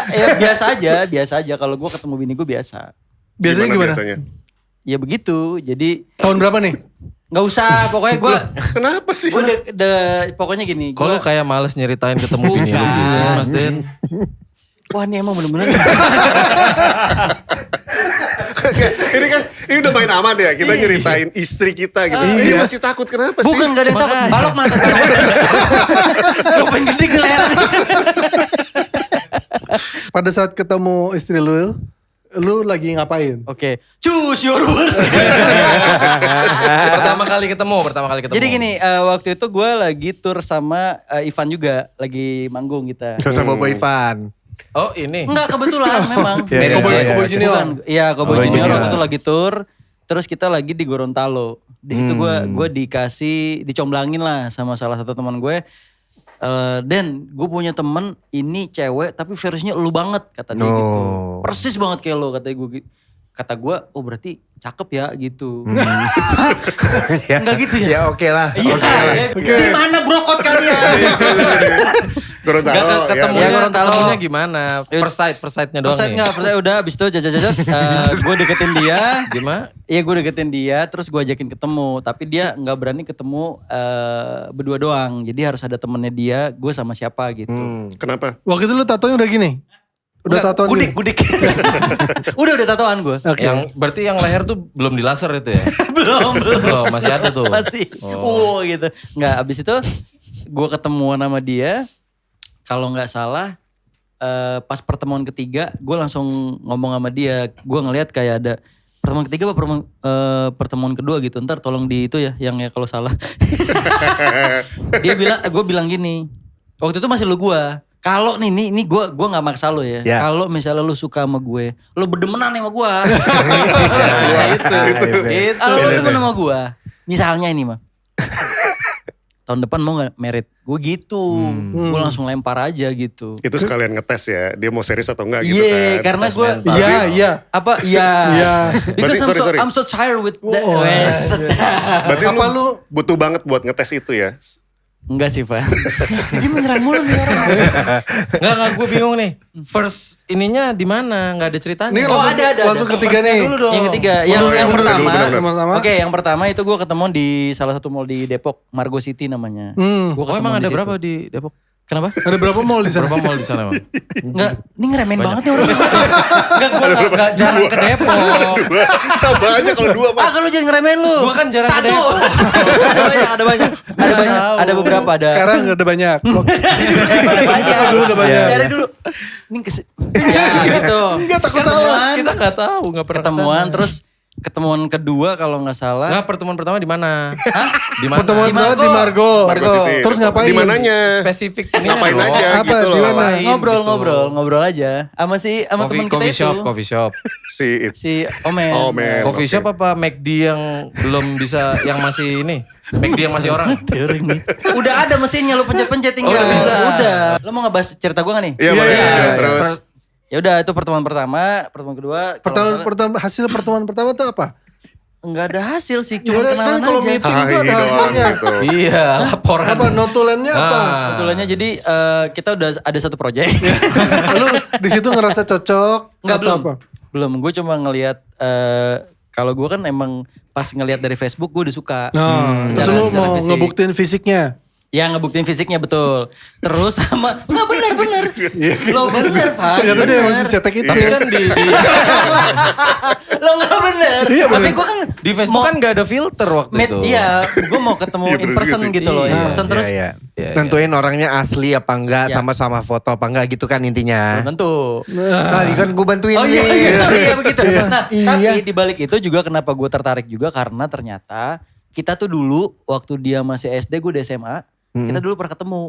Ya biasa aja. Kalau gue ketemu bini gue biasa. Biasanya gimana? Biasanya? Ya begitu. Jadi Tahun berapa nih? nggak usah. Pokoknya gue Kenapa sih? pokoknya gini. Kok lu Gua, kayak males nyeritain ketemu bini lu Bukan. gitu sih Mas Den? wah ini emang bener-bener. ini kan ini udah main aman ya. Kita nyeritain istri kita gitu. Ini masih takut kenapa sih? Bukan gak ada yang takut. Balok mata takut. Gue pengen gede ke leher. Pada saat ketemu istri lu lagi ngapain? Oke. Choose your words. Pertama kali ketemu. Jadi gini, waktu itu gue lagi tour sama Ivan juga. Lagi manggung kita. Sama Bobo Ivan. Oh ini. Enggak, kebetulan memang. Iya, Cowboy Junior. Bukan, iya Cowboy Cowboy Junior Junior. waktu itu lagi tour. Terus kita lagi di Gorontalo. Di situ gue dicomblangin lah sama salah satu teman gue. Den, gue punya temen ini cewek tapi versinya lu banget kata dia gitu. Persis banget kayak lo kata gue, oh berarti cakep ya gitu. Enggak gitu ya? Ya oke lah. Iya, di mana brokot kalian? Gorontalo. Gak ketemunya, Ya, Gorontalo. ketemunya gimana? Persight-nya doang Perset nih. enggak, perset udah abis itu jajat gue deketin dia. Gimana? Iya gue deketin dia terus gue ajakin ketemu. Tapi dia gak berani ketemu berdua doang. Jadi harus ada temennya dia, gue sama siapa gitu. Kenapa? Waktu itu lu tatonya udah gini? Udah Enggak, tatoan gini? gudik. udah tatoan gue. Oke. Yang berarti yang leher tuh belum di laser itu ya? belum. Belum, masih ada tuh. Masih. Gitu. Nggak, abis itu gue ketemuan sama dia. Kalau nggak salah pas pertemuan ketiga gue langsung ngomong sama dia. Gue ngelihat kayak ada pertemuan ketiga apa pertemuan kedua gitu. Ntar tolong di itu ya yang ya kalau salah. Gue bilang gini. Waktu itu masih lu gue. Kalau nih gue nggak maksa lo ya. Ya. Kalau misalnya lu suka sama gue, lu berdemenan sama gue. Itu. Kalau lu temen sama gue, misalnya ini mah. Tahun depan mau gak merit? Gue gitu. Gue langsung lempar aja gitu. Itu sekalian ngetes ya. Dia mau serius atau enggak gitu Iya, kan. karena gue Iya. apa? Iya. Iya. Because Berarti, sorry. I'm so tired with that. Oh, Wes, Berarti Apa lu butuh banget buat ngetes itu ya. Enggak sih, Pak. Dia menyerang mulu nih orang. Enggak, gue bingung nih. First ininya di mana? Enggak ada ceritanya. Ini Oh, langsung, ada. langsung ketiga nih. Dulu dong. Yang ketiga, yang bener, pertama. bener. Yang pertama. Oke, yang pertama itu gue ketemu di salah satu mall di Depok, Margo City namanya. Gua Oh ketemu emang di ada situ. berapa di Depok? Kenapa? Ada berapa mall di sana? Berapa mall di sana emang? Enggak, ini ngeremen banget nih orang. Enggak, gue enggak jarang ke Depok. Tambah aja kalau dua mah. Ah, kalau jangan ngeremen lu. Gua kan jarang ke Satu. Depok. ada banyak. Ada beberapa ada. Sekarang ada banyak. ada banyak. Dulu ada banyak. Dari dulu. Ini ya gitu. Enggak, takut salah. Kita enggak tahu, enggak pernah Ketemuan kesana. terus ketemuan kedua kalau nggak salah. Enggak, pertemuan pertama di mana? Di mana? Pertemuan Di kedua Margo. di Margo. Margo. City. Terus ngapain? Di mananya? Spesifik Ngapain dong. aja Apa, gitu di loh. mana? Ngobrol aja sama teman kita itu. Coffee shop. Si Omen. Omen. Coffee Oke. shop apa McD yang belum bisa, yang masih ini? McD yang masih orang? Udah ada mesinnya lu pencet-pencet tinggal. Oh, udah bisa. Udah. Lu mau ngebahas cerita gua gak nih? Iya, makanya terus. Ya udah itu pertemuan pertama, pertemuan kedua. kalau misalnya- Hasil pertemuan pertama tuh apa? Enggak ada hasil sih, Ya cuma udah, kenalan kan kalau aja. meeting tuh Hai ada doang hasilnya. gitu. Iya, laporan. Apa notulennya apa? Kebetulannya jadi kita udah ada satu proyek. Lu di situ ngerasa cocok Enggak, atau belum. apa? Belum, gue cuma ngelihat kalau gue kan emang pas ngelihat dari Facebook gue udah suka. Nah, terus Secara- lu secara mau fisik. ngebuktiin fisiknya. Ya ngebuktiin fisiknya betul. Terus sama nggak benar. Lo benar Pak. Ternyata dia masih cetek itu. Tapi kan di Lo nggak benar. Maksudnya gue kan di Facebook kan gak ada filter waktu itu. Iya, gue mau ketemu in person gitu loh. In person terus. Iya. Tentuin orangnya asli apa enggak, sama-sama foto apa enggak gitu kan intinya. Tentu. Tadi kan gue bantuin Oh nih. iya, sorry ya begitu. Nah, Iya. tapi dibalik itu juga kenapa gue tertarik juga karena ternyata kita tuh dulu waktu dia masih SD, gue di SMA, kita dulu pernah ketemu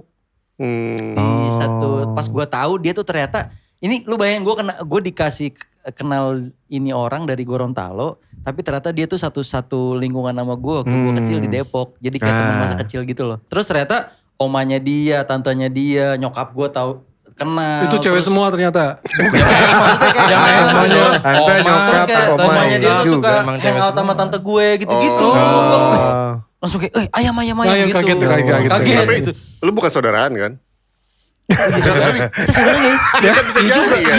di satu. Pas gue tahu dia tuh ternyata ini lu bayangin gue dikasih kenal ini orang dari Gorontalo, tapi ternyata dia tuh satu lingkungan sama gue waktu gue kecil di Depok. Jadi kayak teman masa kecil gitu loh. Terus ternyata omanya dia, tantenya dia, nyokap gue tahu kenal. Itu cewek semua ternyata. Maksudnya kayak Omanya, tante, terus nyokap, kayak apa omanya dia tuh juga. suka Emang cewek hangout sama tante gue gitu-gitu. Langsung kayak, ayam Ayam gitu. kaget. Tapi gitu. lu bukan saudaraan kan? Kita sebenarnya Bisa bisa jadi ya.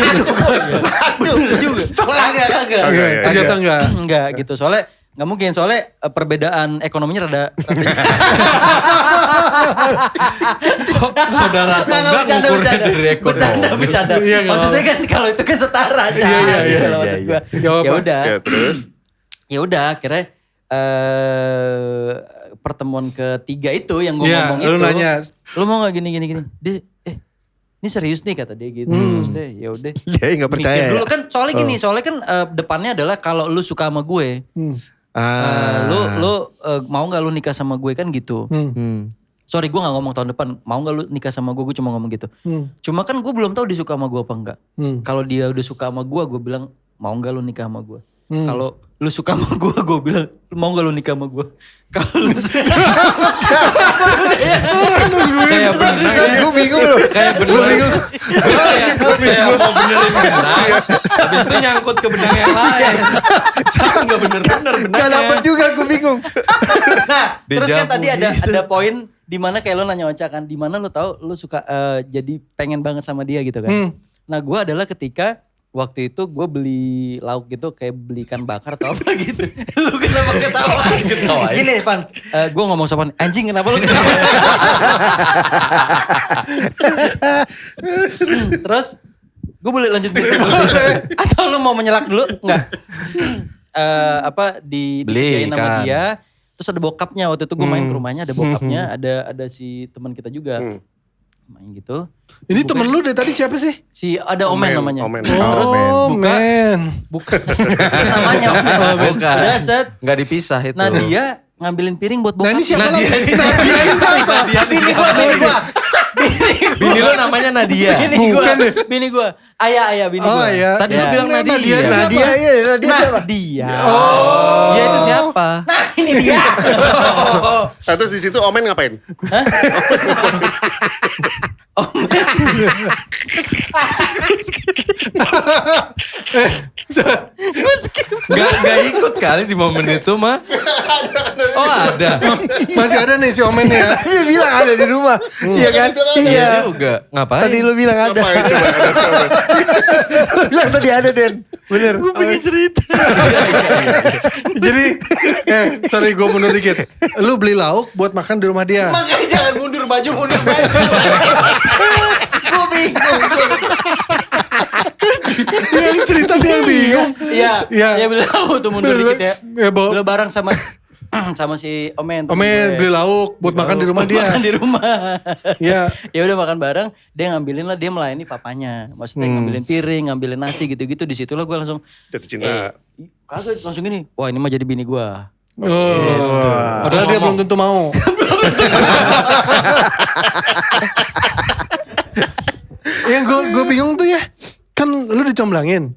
juga. Kagak. Ternyata enggak. Enggak gitu. Soalnya nggak mungkin. Soalnya perbedaan ekonominya rada. Saudara atau enggak ngukurnya dari ekonomi. Bercanda. Iya, nggak Maksudnya kan kalau itu kan setara aja. Gitu loh maksud gue. Nggak apa-apa. Ya udah. Ya terus. Ya udah akhirnya pertemuan ketiga itu yang gue Iya, ngomong lu itu. nanya. Lu mau gak gini. Dia, ini serius nih kata dia gitu. Maksudnya ya udah. Dia nggak percaya. Mikir dulu ya? kan soalnya gini, depannya adalah kalau lu suka sama gue, lu mau nggak lu nikah sama gue kan gitu. Sorry gue nggak ngomong tahun depan, mau nggak lu nikah sama gue cuma ngomong gitu. Cuma kan gue belum tahu dia suka sama gue apa enggak. Kalau dia udah suka sama gue bilang mau nggak lu nikah sama gue. Kalau lu suka sama gue bilang mau nggak lu nikah sama gue. Kalau lu suka Kayak bener. Gue bingung loh. Kayak bener. Kayak mau benerin benang. Habis itu nyangkut ke benang yang lain. Sama gak bener-bener Gak benangnya. dapet juga gue bingung. Nah, terus kan Dejavu tadi ada poin di mana kayak lo nanya Ocha kan, di mana lo tahu lo suka jadi pengen banget sama dia gitu kan. Nah, gue adalah ketika waktu itu gue beli lauk gitu kayak beli ikan bakar atau apa gitu. Lu kenapa ketawa? Gini Pan, gue ngomong sama Pan, anjing kenapa lu ketawa? Terus gue boleh lanjut gitu. Atau lu mau menyelak dulu? Enggak. Disediain sama ikan. dia. Terus ada bokapnya waktu itu gue main ke rumahnya ada bokapnya, ada si teman kita juga. Main gitu. Ini temen lu dari tadi siapa sih? Si ada Omen namanya. Omen. Terus buka namanya Omen. Bukan. Udah set. Gak dipisah itu. Nah dia ngambilin piring buat bokap. Nah ini siapa lagi? Bini gua. Bini lo namanya Nadia. Bini gua. Ayah bini Oh gua. iya. Tadi lu bilang Nadia. Nadia Nadia siapa? Dia. Oh. Dia itu siapa? Nah ini dia. Nah, terus di situ Omen ngapain? Gak ikut kali di momen itu mah. Oh ada. Masih ada nih si Omen ya. Dia bilang ada di rumah. Iya kan? Iya. Iya juga. Ngapain? Tadi lu bilang ada. Ngapain coba ada si Omen? Lu bilang tadi ada Den. Bener. Gue pengen cerita. Jadi, sorry gue mundur dikit. Lu beli lauk buat makan di rumah dia. Makanya jangan mundur baju. Gue bingung. Dia yang cerita dia yang bingung. Iya. Iya. Ya beli lauk tuh mundur dikit ya. Ya, bawa- Beli bareng sama si Omen. temen Omen gue. beli lauk buat makan di rumah dia. Makan di rumah. Iya. Ya udah makan bareng, dia ngambilin lah, dia melayani papanya. Maksudnya ngambilin piring, ngambilin nasi gitu-gitu. Di situlah gue langsung Jatuh cinta. kagak langsung gini. Wah, ini mah jadi bini gue. Padahal dia belum tentu mau. Yang gue bingung tuh ya. Kan lu dicomblangin.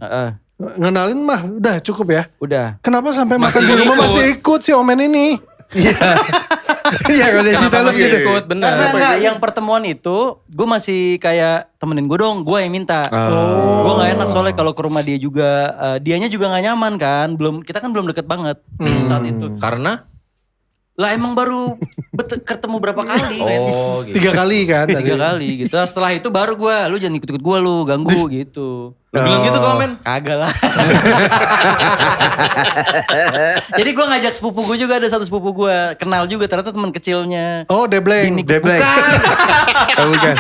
Ngenalin mah udah cukup ya. Udah. Kenapa sampai makan Masih di rumah ikut. masih ikut si Omen ini? Iya kalau dia cerita lu Masih gitu. ikut bener. Karena enggak, yang pertemuan itu gue masih kayak temenin gue dong, gue yang minta. Gue gak enak soalnya kalau ke rumah dia juga, dianya juga gak nyaman kan. Kita kan belum deket banget saat itu. Karena Lah emang baru ketemu berapa kali men. Oh gitu. 3 kali kan tadi. 3 kali gitu. Nah, setelah itu baru gue, lu jangan ikut-ikut gue lu, ganggu gitu. Lu bilang gitu komen. Kagak lah. Jadi gue ngajak sepupu gue juga, ada satu sepupu gue. Kenal juga ternyata teman kecilnya. Oh, Debleng. Debleng. Bukan. Oh, bukan.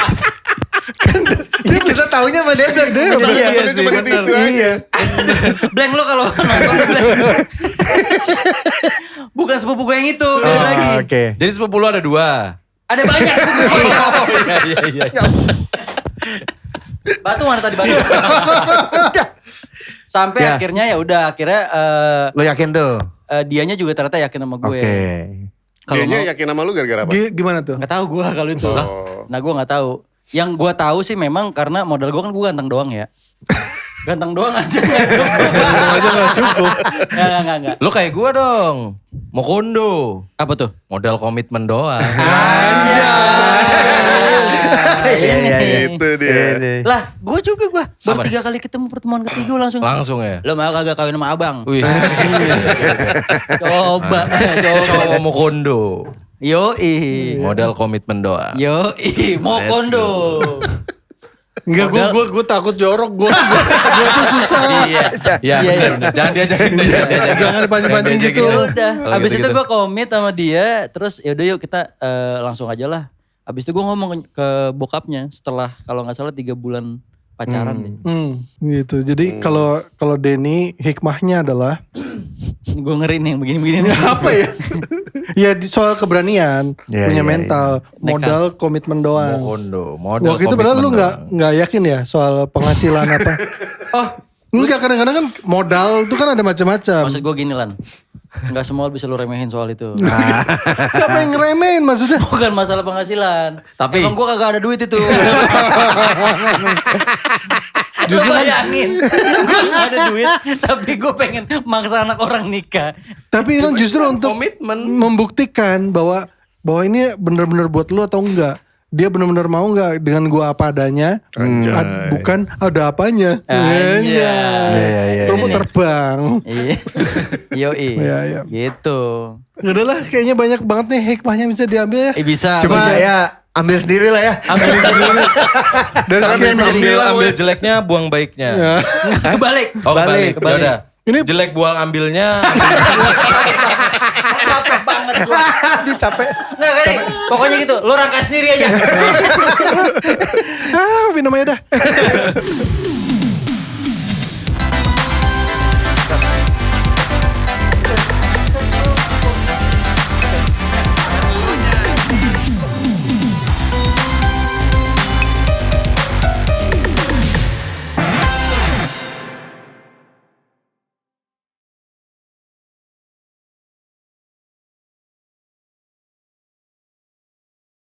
Ini kita taunya sama Debleng. Iya, cuma itu aja. Blank lo kalau nonton Blank. Bukan sepupu gue yang itu, beda lagi. Oke. Jadi sepupu lu ada 2. Ada banyak sepupu gue. Oh iya. Batu mana tadi batu? Sampai Ya. akhirnya ya udah akhirnya Lo yakin tuh? dianya juga ternyata yakin sama gue. Oke. Kalau Dianya yakin sama lu gara-gara apa? Gimana tuh? nggak tahu gue kalau itu. Oh. Nah gue nggak tahu. Yang gue tahu sih memang karena modal gue kan gue ganteng doang ya. Ganteng doang aja nggak cukup. Aja gak cukup. Nggak. Lu kayak gua dong. Mau kondo. Apa tuh? Modal komitmen doang. Ini. Itu dia. Lah gue juga gue. Baru Apa 3 kali ketemu pertemuan ketiga langsung. Langsung ya. Lo mau kagak kawin sama abang? Wih. Coba. Cowok mau kondo. Yoi. Modal komitmen doang. Yoi. Mau kondo. Enggak, gue takut jorok. Gue tuh susah. Iya. Iya benar. Jangan diajakin dia. Jangan dipancing-pancing gitu. Ya udah. Kalau Abis itu gitu-gitu. gue komit sama dia. Terus yaudah yuk kita langsung aja lah. Abis itu gue ngomong ke bokapnya setelah kalau nggak salah 3 bulan pacaran deh. Gitu. Jadi kalau Denny hikmahnya adalah Gue ngeri nih yang begini-begini. apa ya? Ya di soal keberanian, Ya, punya ya, mental, modal komitmen Mau doang. kondo. Modal Waktu itu padahal lu komitmen doang. nggak yakin ya soal penghasilan apa? Oh, Enggak, kadang-kadang kan modal itu kan ada macam-macam. maksud gue gini Lan. Nggak semua bisa lu remehin soal itu. Siapa yang ngeremehin maksudnya? Bukan masalah penghasilan. Tapi- Emang gue kagak ada duit itu. Justru Lu kan- bayangin. Gue gak ada duit. Tapi gue pengen maksa anak orang nikah. Tapi kan justru untuk komitmen. membuktikan bahwa ini benar-benar buat lu atau enggak. Dia benar-benar mau enggak dengan gua apa adanya, bukan ada apanya. Anjay. Iya. Promo terbang. Iya. Yoi. Iya, iya. Gitu. Udah lah, kayaknya banyak banget nih hikmahnya bisa diambil ya. Bisa. Cuma bisa. ya ambil sendiri lah ya. Ambil sendiri. Dari sekian Ambil jeleknya, buang baiknya. Kebalik. Oh kebalik. Kebalik. Yaudah. Ini- Jelek buang ambilnya. Capek banget gue. Aduh capek. Nggak kali. Pokoknya gitu. Lu rangka sendiri aja. minum aja dah.